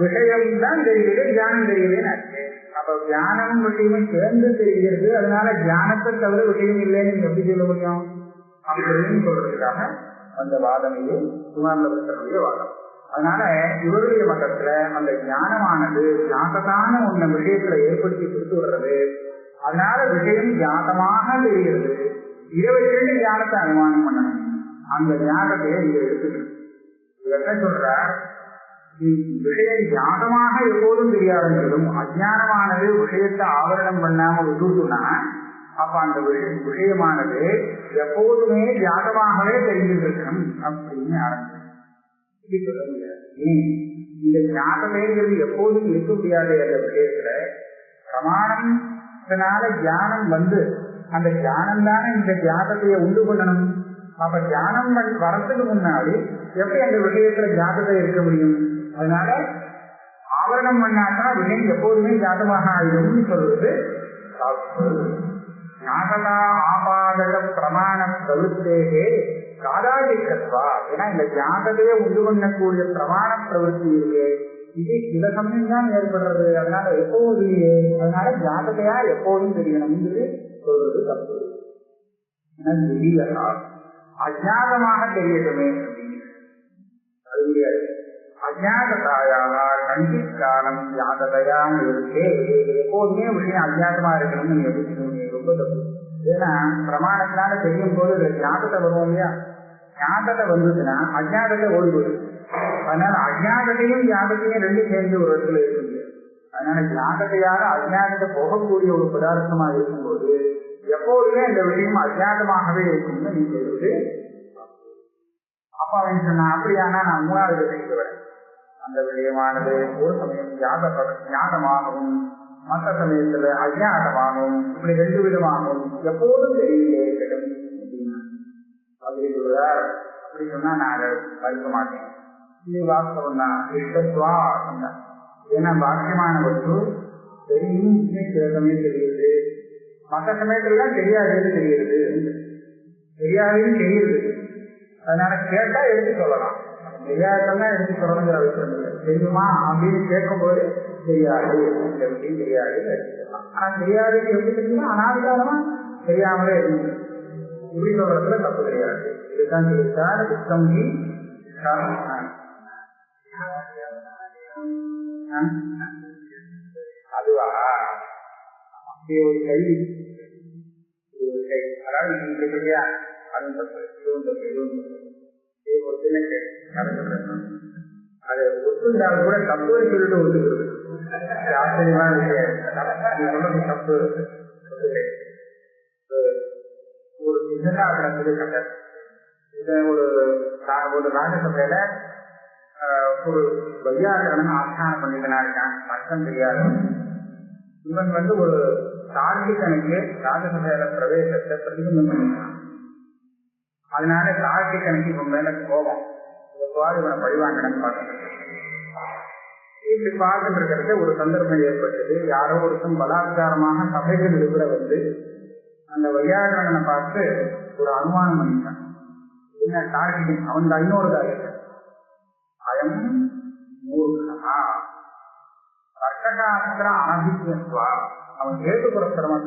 விஷயம் தான் தெரிகிறது, ஞானம் தெரியலேன்னு ஆச்சு. அப்ப ஞானம் விஷயமும் சேர்ந்து தெரிகிறது. அதனால ஞானத்தை தவிர விஷயம் இல்லைன்னு நீங்க எப்படி சொல்ல முடியும் அப்படின்னு சொல்றதுக்காக அந்த வாதம் இது குமாரனுடைய வாதம். அதனால இவருடைய மட்டத்துல அந்த ஞானமானது ஞாபகத்தான ஒன்ன விஷயத்துல ஏற்படுத்தி கொடுத்து வர்றது. அதனால விஷயம் ஞாபகமாக தெரிகிறது. இதை வச்சு ஞானத்தை அனுமானம் பண்ணணும். அந்த ஞாபகத்தை இங்க எடுத்துக்கணும். என்ன சொல்ற, விஷயம் ஞாபகமாக எப்போதும் தெரியாதுன்றதும் அஜானமானது விஷயத்தை ஆவரணம் பண்ணாம விட்டுனா அப்ப அந்த விஷயமானது எப்போதுமே ஞாபகமாகவே தெரிஞ்சிருக்கணும் அப்படின்னு ஆரம்பிச்சு சொல்ல முடியாது. இந்த ஞாபகங்கிறது எப்போதும் இருக்க முடியாது. அந்த விஷயத்துல பிரமாணத்தினால ஞானம் வந்து அந்த ஞானம் தானே இந்த ஞாபகத்தைய உண்டு பண்ணணும். அப்ப ஞானம் வரத்துக்கு முன்னாடி எப்படி அந்த விஷயத்துல ஞாபகத்தை இருக்க முடியும்? அதனால ஆவரணம் பண்ணாட்டா விஷயம் எப்போதுமே ஞாபகமாக ஆயிடும்னு சொல்றது ஞாபகா ஆபாதக பிரமாண பிரவருத்தேகே காதாதிக்கத்வா. ஏன்னா இந்த ஞாபகத்தையே உண்டு பண்ணக்கூடிய பிரமாண பிரவருத்தி இருக்கு. இது சில சமயம் தான் ஏற்படுறது. அதனால எப்போதும் இல்லையே. அதனால ஞாபகத்தையா எப்போதும் தெரியணும்னு சொல்றது தப்பு. அஜாதமாக தெரியட்டுமே அது முடியாது. அஜாததாயாக கண்டித் காலம் ஞாபகையான இருக்கே. எப்போதுமே விஷயம் அஜாதமா இருக்கணும்னு நீங்க எப்படி சொல்லுவீங்க? ரொம்ப தப்பு. ஏன்னா பிரமாணத்தினால தெரியும் போது ஞாபகத்தை வருவோம் இல்லையா? ஞாபகத்தை வந்ததுன்னா அஜாதத்தை ஓடி போகுது. அதனால அஜாதத்தையும் ஞாபகத்தையும் ரெண்டு சேர்ந்து ஒரு இடத்துல இருக்க முடியாது. அதனால ஞாபகத்தையால அஜாதத்தை போகக்கூடிய ஒரு பதார்த்தமா இருக்கும்போது எப்போதுமே அந்த விஷயம் அஜாதமாகவே இருக்கும்னு நீ சொல்றது. அப்ப அவன் சொன்னா அப்படியானா நான் மூணாவது விஷயத்தை வரேன். அந்த விஷயமானது ஒரு சமயம் ஞானமாகவும் மற்ற சமயத்துல அஜானமாகவும் இப்படி ரெண்டு விதமாகவும் எப்போதும் தெரியலே இருக்கட்டும் அப்படின்னா அப்படி சொல்றார். அப்படி சொன்னா நான் அதை மறுக்க மாட்டேன். இது வாஸ்தவம் தான். இஷ்டத்வா சொன்னார். ஏன்னா பாக்கியமான வஸ்து தெரியும், சில சமயம் தெரியுது, மற்ற சமயத்துலாம் தெரியாதுன்னு தெரியுது, தெரியாதுன்னு தெரியுது. அதனால கேட்டா எடுத்து சொல்லலாம். தெரியாதெல்லாம் எடுத்து சொல்லணுங்கிற அவசியம் இல்லை. தெரியுமா அப்படின்னு கேட்கும்போது தெரியாது எப்படி தெரியாதுன்னு எடுத்துக்கலாம். ஆனா தெரியாதுன்னு எப்படி தெரியுமா அனாதிகாரமா தெரியாமலே இருக்கு. இப்படி சொல்றதுல தப்பு கிடையாது. இதுதான் சொல்லிட்டார் புத்தம்பி. அதுவா அப்படி ஒரு கல்வி அதாவது நீங்க இல்லையா அதுவும் தப்பு, இதுவும் தப்பு, இதுவும் தப்பு. ஒரு சின்ன அதை ஒத்துண்டாலும் கூட தப்புன்னு சொல்லிட்டு ஒத்துக்கிறது ஆச்சரியமா இருக்கு. நீ சொல்றது தப்பு. ஒரு சின்னதா நடந்தது கட்ட இத ஒரு ராஜசபையில ஒரு வையாகரன் ஆஸ்தானம் பண்ணிட்டுனா இருக்கான். அர்த்தம் தெரியாது. இவன் ஒரு தார்க்கிகனுக்கு ராஜசபையில பிரவேசத்தை பிரதிபந்தம் பண்ணிட்டான். அதனால தார்க்கிகனுக்கு இவன் மேல கோபம். இவனை பழிவாங்கன்னு பார்த்துட்டு இப்படி பார்த்துட்டு இருக்கிறது ஒரு சந்தர்ப்பம் ஏற்பட்டது. யாரோ ஒருத்தன் பலாத்காரமாக சபைகள் இருக்கிற அந்த வையாகரனை பார்த்து ஒரு அனுமானம் பண்ணிட்டான். என்ன தார்க்கிகன் அவன் இன்னொரு தார்க்கிகன் அயம் மூர்க்கா தர்க்கசாஸ்திர அனபித்வா. அவன் ஏற்றுப்புறமா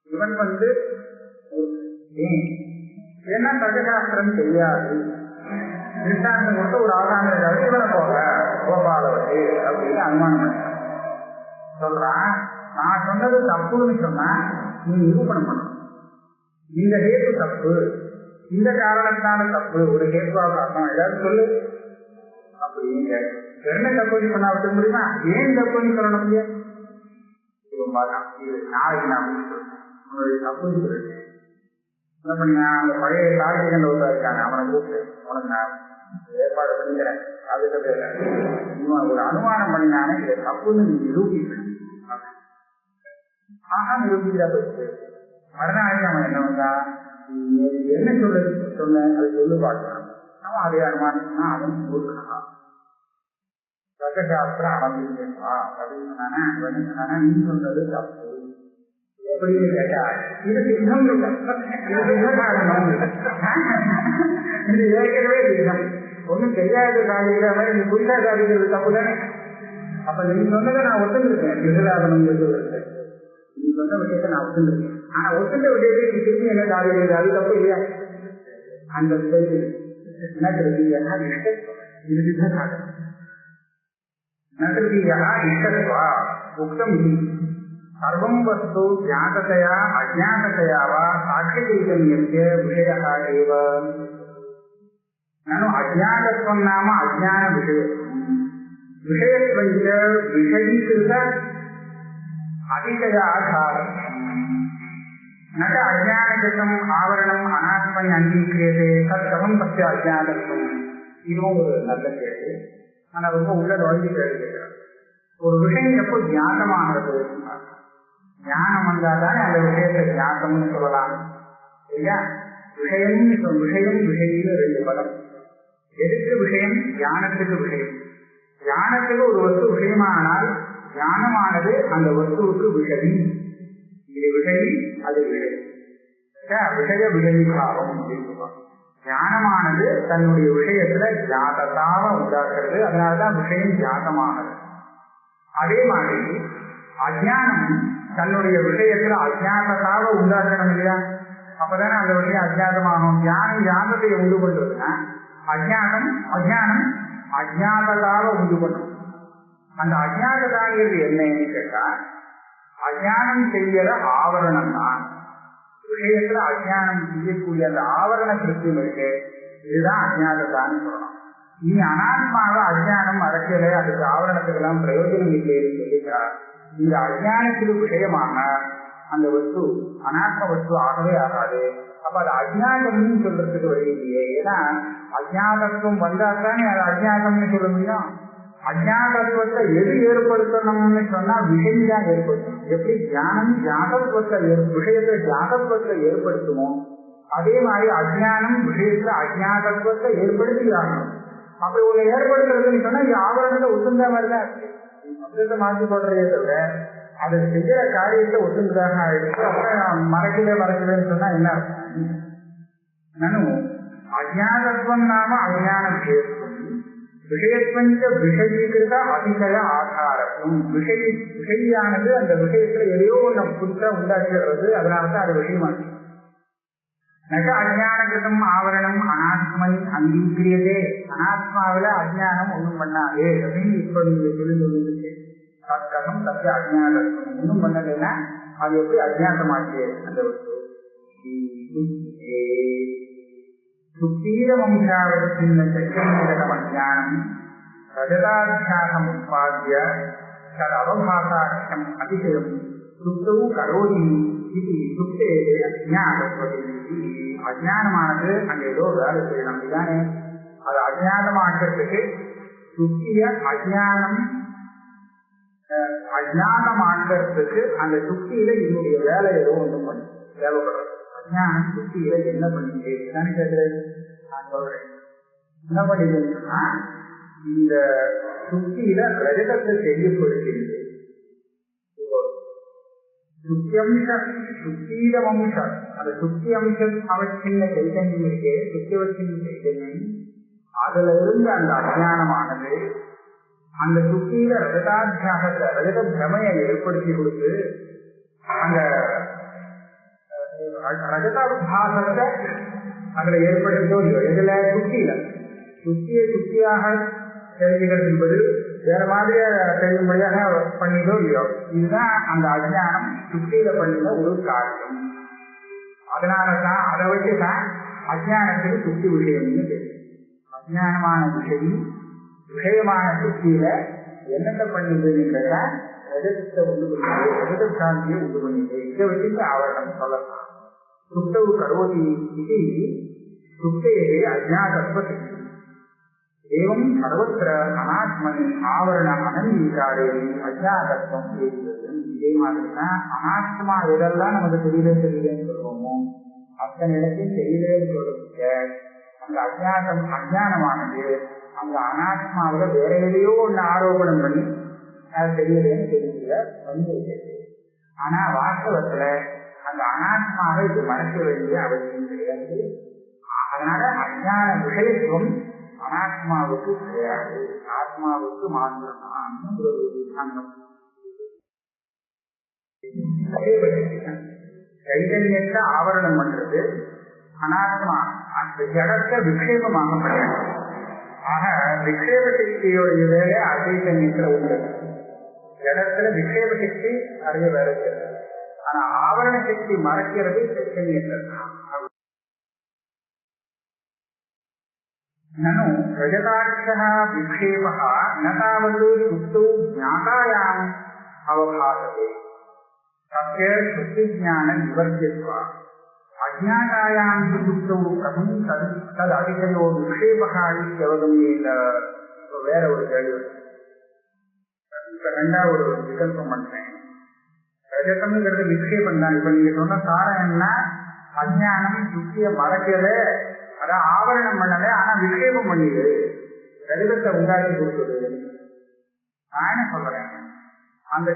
இவன் ஏன்னா தர்க்கசாஸ்திரம் தெரியாது, திருஷ்டாந்தம் கொடுத்து ஒரு ஆகாங்கிறதாக இவனை போக கோபாலவதி அப்படின்னு அனுமானம் பண்ண சொல்றான். நான் சொன்னது தப்புன்னு சொன்னா நீ நிரூபணம் பண்ணணும். இந்த ஹேத்து தப்பு, இந்த காரணத்தான தப்பு, ஒரு ஹேத்துவாக அர்த்தம் ஏதாவது சொல்லு அப்படிங்க. என்ன தப்பு பண்ணா விட முடியுமா? ஏன் தப்புன்னு சொல்லணும் முடியாது. இது நாளைக்கு நான் உன்னுடைய தப்புன்னு சொல்லிட்டேன். என்ன பண்ணியா அந்த பழைய தார்க்கிகன் ஒருத்தா இருக்காங்க, அவனை கூப்பிட்டு உனக்கு நான் ஏற்பாடு பண்ணிக்கிறேன். அதுக்கு பேர இவன் ஒரு அனுமானம் பண்ணினானே இதை தப்புன்னு நீ நிரூபிக்கணும். ஆனா நிரூபிக்கிறா போச்சு. மறுநாளைக்கு அவன் என்ன வந்தா என்ன சொன்ன அதை சொல்லு பார்க்கலாம். அவன் அதே அனுமானம் அவன் கொடுக்கலாம். தர்க்கசாஸ்திரம் அனபிஜன்வா அப்படின்னு சொன்னா நீ சொன்னது தப்பு எப்படின்னு கேட்டா இது சித்தம் இல்லை, இது சித்தசாதனம் இல்லை, இது ஏற்கனவே சித்தம். ஒன்றும் தெரியாத காரியங்கள மாதிரி நீ புரியா காரியங்கள் தப்பு தானே. அப்ப நீ சொன்னதை நான் ஒத்துருக்கேன், சித்தசாதனம் சொல்லுறது நீ சொன்ன விஷயத்தை நான் ஒத்துருக்கேன். ஆனா ஒத்துந்த விஷயத்தை நீ திரும்பி என்ன காரியம் அது தப்பு இல்லையா? அந்த என்ன திருப்தியா இது சித்தசாதனம் நதியா இஷ்டத்வா உக்தம் சர்வம் வஸ்து ஞாததயா அஜ்ஞாததயா வா சாட்சியைதன்யஸ்ய விஷயः एव ननु अज्ञातत्वं नाम अज्ञान विषयत्वं विषयत्वं च विषयीकृत अतिशयाधारम् न च अज्ञानकृतम् आवरणम् अनात्मनि अङ्गीक्रियते तत्कथं तस्य अज्ञातत्वम्. இதுவும் ஒரு நல்ல கேள்வி. ஆனா ரொம்ப உள்ள நுழைஞ்சு கேள்விக்கிறார். ஒரு விஷயம் எப்போ ஞானமானது? ஞானம் வந்தால்தானே அந்த விஷயத்தை ஞானம்னு சொல்லலாம் இல்லையா? விஷயம் விஷயம் விஷயம் ரெண்டு பதம். எதுக்கு விஷயம்? ஞானத்துக்கு விஷயம். ஞானத்துக்கு ஒரு வஸ்து விஷயமானால் ஞானமானது அந்த வஸ்துவுக்கு விஷயி. இது விஷயி, அது விஷயம். விஷய விஷயிபாவம் அப்படின்னு சொல்லுவாங்க. ஞானமானது தன்னுடைய விஷயத்துல ஜாததாவ உண்டாக்குறது, அதனாலதான் விஷயம் ஜாதமானது. அதே மாதிரி அஜ்ஞானம் தன்னுடைய விஷயத்துல அஜ்ஞாததாவ உண்டாக்கணும் இல்லையா? அப்பதானே அந்த விஷயம் அஜ்ஞாதமாகும். ஞானம் ஞானத்தை உண்டு பண்றதுன்னா அஜ்ஞானம் அஜ்ஞாததாவ உண்டு பண்ணும். அந்த அஜ்ஞாததாங்கிறது என்னன்னு கேட்டா அஜ்ஞானம் செய்யற ஆவரணம் தான். விஷயத்துல அஜ்ஞானம் செய்யக்கூடிய அந்த ஆவரண கிருத்தியம் இருக்கு, இதுதான் அஜ்ஞாததான்னு சொல்லணும். இனி அனாத்மாவை அஜ்ஞானம் அரசியலை அதுக்கு ஆவரணத்துக்கெல்லாம் பிரயோஜனம் இல்லைன்னு சொல்லிக்கிறார். இந்த அஜ்ஞானத்துக்கு விஷயமாக அந்த வஸ்து அனாத்ம வஸ்து ஆகவே ஆகாது. அப்ப அது அஜ்ஞானம்னு சொல்றதுக்கு வழி இல்லையே. ஏன்னா அஜ்ஞாதத்துவம் வந்தாத்தானே அது அஜ்ஞாதம்னு சொல்ல முடியும். அஜ்ஞாதத்துவத்தை எது ஏற்படுத்தணும்னு சொன்னா விஷயம் தான் ஏற்படுத்தணும். எப்படி ஞானம் ஜாதத்துவத்தை விஷயத்தை ஜாதத்துவத்தை ஏற்படுத்துமோ அதே மாதிரி அஜ்ஞானம் விஷயத்துல அஜ்ஞாதத்துவத்தை ஏற்படுத்தியாகணும். அப்படி ஒண்ணு ஏற்படுத்துறதுன்னு சொன்னா இது ஆவரணத்தை ஒத்துந்த மாதிரி தான் இருக்கு. சப்தத்தை மாற்றி போடுறதே தவிர அது செய்யற காரியத்தை ஒத்துந்ததாக ஆயிடுச்சு. அப்புறம் மறைக்கலன்னு சொன்னா என்ன அர்த்தம்? நானும் அஜ்ஞாதத்துவம் நாம அஜ்ஞான விஷயத்துவம் விஷயத்வஞ்ச விஷயீகிருத அதிசய ஆதாரத்துவம். விஷயானது அந்த விஷயத்துல எதையோ நம்ம புதுசா உண்டாக்கிறது, அதனாலதான் அது விஷயமாச்சு. நக அஜ்ஞானகிருதம் ஆவரணம் அனாத்மனி அங்கீகிரியதே. அனாத்மாவில அஜ்ஞானம் ஒண்ணும் பண்ணாது அப்படின்னு இப்ப நீங்க சொல்லிருக்கு. தற்கதம் தற்க அஜ்ஞானத்துவம் ஒன்றும் பண்ணலைன்னா அது எப்படி அஜ்ஞானமாச்சு? அந்த சுத்தீரவம்சாவச்சின்னம் அஜ்ஞானம் ரஜதாத்தியாசம் உற்பாத்திய ததவபாசாட்சம் அதிசயம் சுத்தவு கரோதி இது சுத்தே அஜ்ஞானப்பதி. அஜ்ஞானமானது அங்க ஏதோ வேலை செய்யணும் இதுதானே. அது அஜ்ஞானமாக்கிறதுக்கு சுத்திய அஜ்ஞானமாக்கிறதுக்கு அந்த சுத்தியில இதனுடைய வேலை ஏதோ ஒன்று பண்ணு தேவைப்படுறது. அஜ்ஞானம் சுத்தியில என்ன பண்ணிட்டு கேட்கிறேன். நான் சொல்றேன் என்ன பண்ணிதுன்னா இந்த சுத்தியில ரஜதத்தை தெரியப்படுகிறது. சுத்தீரவம்சம் அந்த சுத்தி அம்சம் அவசின்ன சைதன்யம் இருக்கே, சுத்தியவசின் சைதன்யம் அதுல இருந்து அந்த அஜ்ஞானமானது அந்த சுத்தியில ரஜதாத்தியாகத்தை ரஜத பிரமையை ஏற்படுத்தி கொடுத்து அந்த ரஜதாபாசத்தை அதுல ஏற்படுத்தோ இல்லையோ. இதுல சுத்தியில சுத்தியாக தெரிஞ்சுக்கிறது என்பது வேற மாதிரியா தெரியும்படியாக பண்ணிதோ இல்லையோ. இதுதான் அந்த அஜ்ஞானம் சுத்தியில பண்ணின ஒரு காரியம். அதனாலதான் அதை வச்சுதான் அஜ்ஞானத்துக்கு சுத்தி விஷயம்னு தெரியும். அஜ்ஞானமான விஷயமான சுத்தியில என்னென்ன பண்ணிதுன்னு கேட்டா ரஜதத்தை உண்டு பண்ணிது, ரஜத சாந்தியை உண்டு பண்ணிது. இதை வச்சுட்டு ஆவரணம் சொல்லலாம். சுத்தவு கரோதி இது சுத்தேகே அஜ்ஞாதத்வ एवं सर्वत्र अनात्मनि आवरण अनंगीकारे अज्ञातत्वம் இருக்கிறது. இதே மாதிரிதான் அனாத்மா எதெல்லாம் நமக்கு தெரியலன்னு சொல்லுவோமோ அத்தனை இடத்தையும் தெரியலன்னு சொல்றதுக்கு அந்த அஜ்ஞானமானது அங்க அனாத்மாவில வேற எதையோ ஒண்ணு ஆரோபணம் பண்ணி அது தெரியலன்னு தெரியல வந்து ஆனா வாஸ்தவத்துல அந்த அனாத்மாவை இது மறைக்க வேண்டிய அவசியம் கிடையாது. அதனால அஞ்ஞான விஷயத்துவம் அனாத்மாவுக்கு கிடையாது, ஆத்மாவுக்கு மாத்திரம்தான். கைதன்யத்தை ஆவரணம் பண்றது அனாத்மா, அந்த ஜடத்தை விக்ஷேபமாக பண்றது. ஆக விக்ஷேப சக்தியோடைய வேலை அசைதன்யத்துல உள்ளது. ஜடத்துல விக்ஷேப சக்தி அறிய வேலை செய்யறது, ஆனா ஆவரண சக்தி மறைக்கிறது சைத்தன்யத்துல. நனு ரஜதாட்சः விக்ஷேபः ந தாவத் சுப்தௌ ஞாதாயாம் அவபாசதே தஸ்ய சுப்திஞான நிவர்த்தித்வா அஜ்ஞாதாயாம் சுப்தௌ கதம் தத் அதிகயோ விக்ஷேபः இத்யவகம்யேத. வேற ஒரு கேள்வி. இப்ப ரெண்டாவது ஒரு விகல்பம் பண்றேன். ரஜதம்ங்கிறது விக்ஷேபம் தான். இப்ப நீங்க சொன்ன சாரம் என்ன? அஜ்ஞானம் சுத்திய மறைக்கல, அதான் ஆவரணம் பண்ணல, ஆனா விக்ஷேபம் பண்ணிடு, ரஜதத்தை உண்டாக்கி கொடுத்தது. நான் என்ன சொல்றேன், அந்த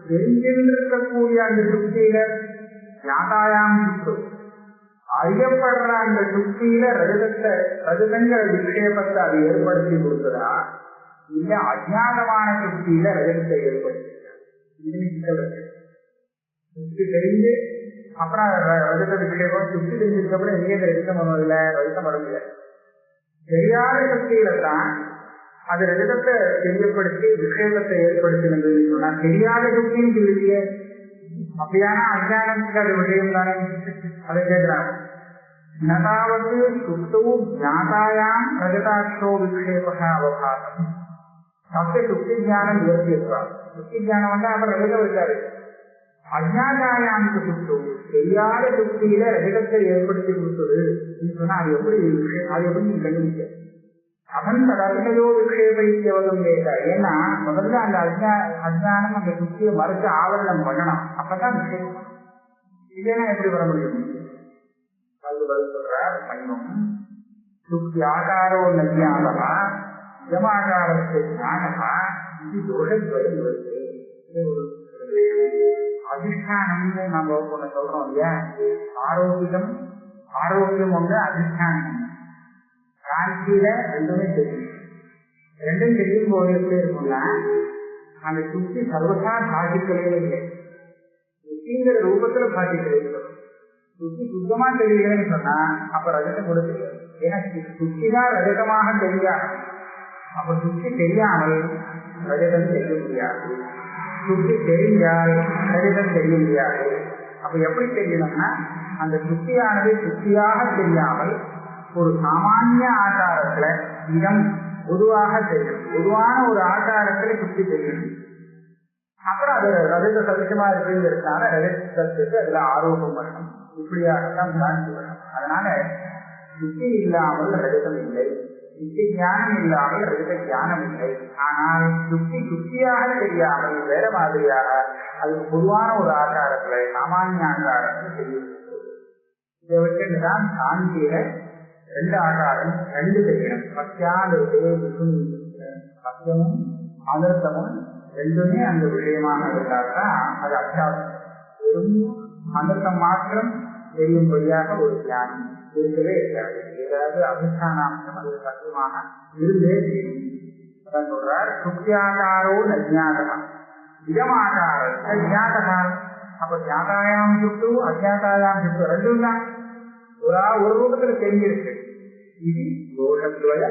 தெரிஞ்சிருக்கக்கூடிய அந்த சுத்தியில ஞாதாயாம் சுத்து அறியப்படுற அந்த சுத்தியில ரஜதங்கிற விக்ஷேபத்தை அது ஏற்படுத்தி கொடுத்ததா, இல்ல அஜ்ஞானமான சுத்தியில ரஜதத்தை ஏற்படுத்தினா? சுத்தி தெரிஞ்சு அப்புறம் ரஜத விக்ஷேபம், சுத்தி தெரிஞ்சதுக்கு அப்புறம் எங்கேயும் ரஜிதம் வரல, ரஜிதம் வரல. தெரியாத சக்தியில தான் அது ரஜதத்தை தெரியப்படுத்தி விக்ஷேபத்தை ஏற்படுத்தினது சொன்னா தெரியாத சக்தியும் சொல்லியே. அப்படியான அஜ்ஞானத்துக்கு அது விஷயம் தானே. அதை கேட்கிறாங்க. நதாவது சுத்தவும் ஞாதாயாம் ரஜதாட்சோ விக்ஷேபக அவகாசம் அப்படி சுத்தி ஞானம் நிவர்த்தியிருக்கார். சுத்தி ஞானம் வந்து அவர் ரஜதம் இருக்காரு. அஜ்ஞாதாயாம் சுத்து தெரியாத சுத்தியில ரஜதத்தை ஏற்படுத்தி கொடுத்தது சொன்னா அது எப்படி நீ கண்டுபிடிக்க? அவன் தடவையோ விக்ஷேபம் கேட்டா. ஏன்னா முதல்ல அந்த அஜ்ஞானம் அந்த சுத்தியை மறைச்சு ஆவரணம் பண்ணணும், அப்பதான் விக்ஷேபம். இல்லைன்னா எப்படி வர முடியும்? அது சொல்றார் மன்னும் சுத்தி ஆகாரோ நஜ்ஞானமா ஜமாகாரத்தை ஞானமா இது தோஷத்வயம் வருது. அதிஷ்டானம்னு நம்ம ஒண்ணு சொல்றோம் இல்லையா? ஆரோக்கியம் ஒன்று, அதிஷ்டானம். காட்சியில ரெண்டுமே தெரியும். ரெண்டும் தெரியும் போது எப்படி இருக்கும்னா அந்த சுத்தி சர்வசா பாதிக்கவே இல்லை. சுத்திங்கிற ரூபத்துல பாதிக்கவே இல்லை. சுத்தி சுத்தமா தெரியலன்னு சொன்னா அப்ப ரஜதம் கூட தெரியாது. ஏன்னா சுத்திதான் ரஜதமாக தெரியாது. அப்ப சுத்தி தெரியாமல் ரஜதம் தெரிய முடியாது. சுத்தி தெரிஞ்சால் ரஜதம் தெரிய முடியாது. அப்ப எப்படி தெரியணும்னா அந்த சுத்தியானது சுத்தியாக தெரியாமல் ஒரு சாமானிய ஆகாரத்துல இடம் பொதுவாக தெரியும். பொதுவான ஒரு ஆகாரத்துல சுத்தி தெரியும். அப்புறம் அது ரஜத சதிசமா இருக்குங்கிறதுனால ரஜதத்துக்கு அதுல ஆரோபம் வரணும். இப்படியாகத்தான் காட்சி வரணும். அதனால சுத்தி இல்லாமல் ரஜதம் இல்லை, சுத்தி ஞானம் இல்லாமல் ரஜத ஞானம் இல்லை. ஆனால் சுத்தியாக தெரியாமல் வேற மாதிரியாக அதுக்கு பொதுவான ஒரு ஆகாரத்துல சாமானிய ஆகாரத்துல தெரியும். இதை வச்சுதான் சாந்தியில ரெண்டு ஆகாரம் ரெண்டு தெரியணும். சத்தியமும் அனர்த்தமும் ரெண்டுமே அந்த விஷயமாக இருந்தால்தான் அது அத்தியாவசியம். வெறும் அனர்த்தம் மாத்திரம் தெரியும்படியாக ஒரு தியானம் இருக்கவே இருக்காது. ஏதாவது அதிஷ்டானாம்சம் அது சத்தியமாக இருந்தே தெரியும். அதான் சொல்றார் சுத்தியாகாரோ நஜ்ஞாதகா இதமாகார ஜாதகா. அப்ப ஜாதாயாம் சுட்டு அஜாதாயாம் சுட்டு ரெண்டும் தான் ஒரு ரூபத்துல தெரிஞ்சிருக்கு. இது தோஷத்வய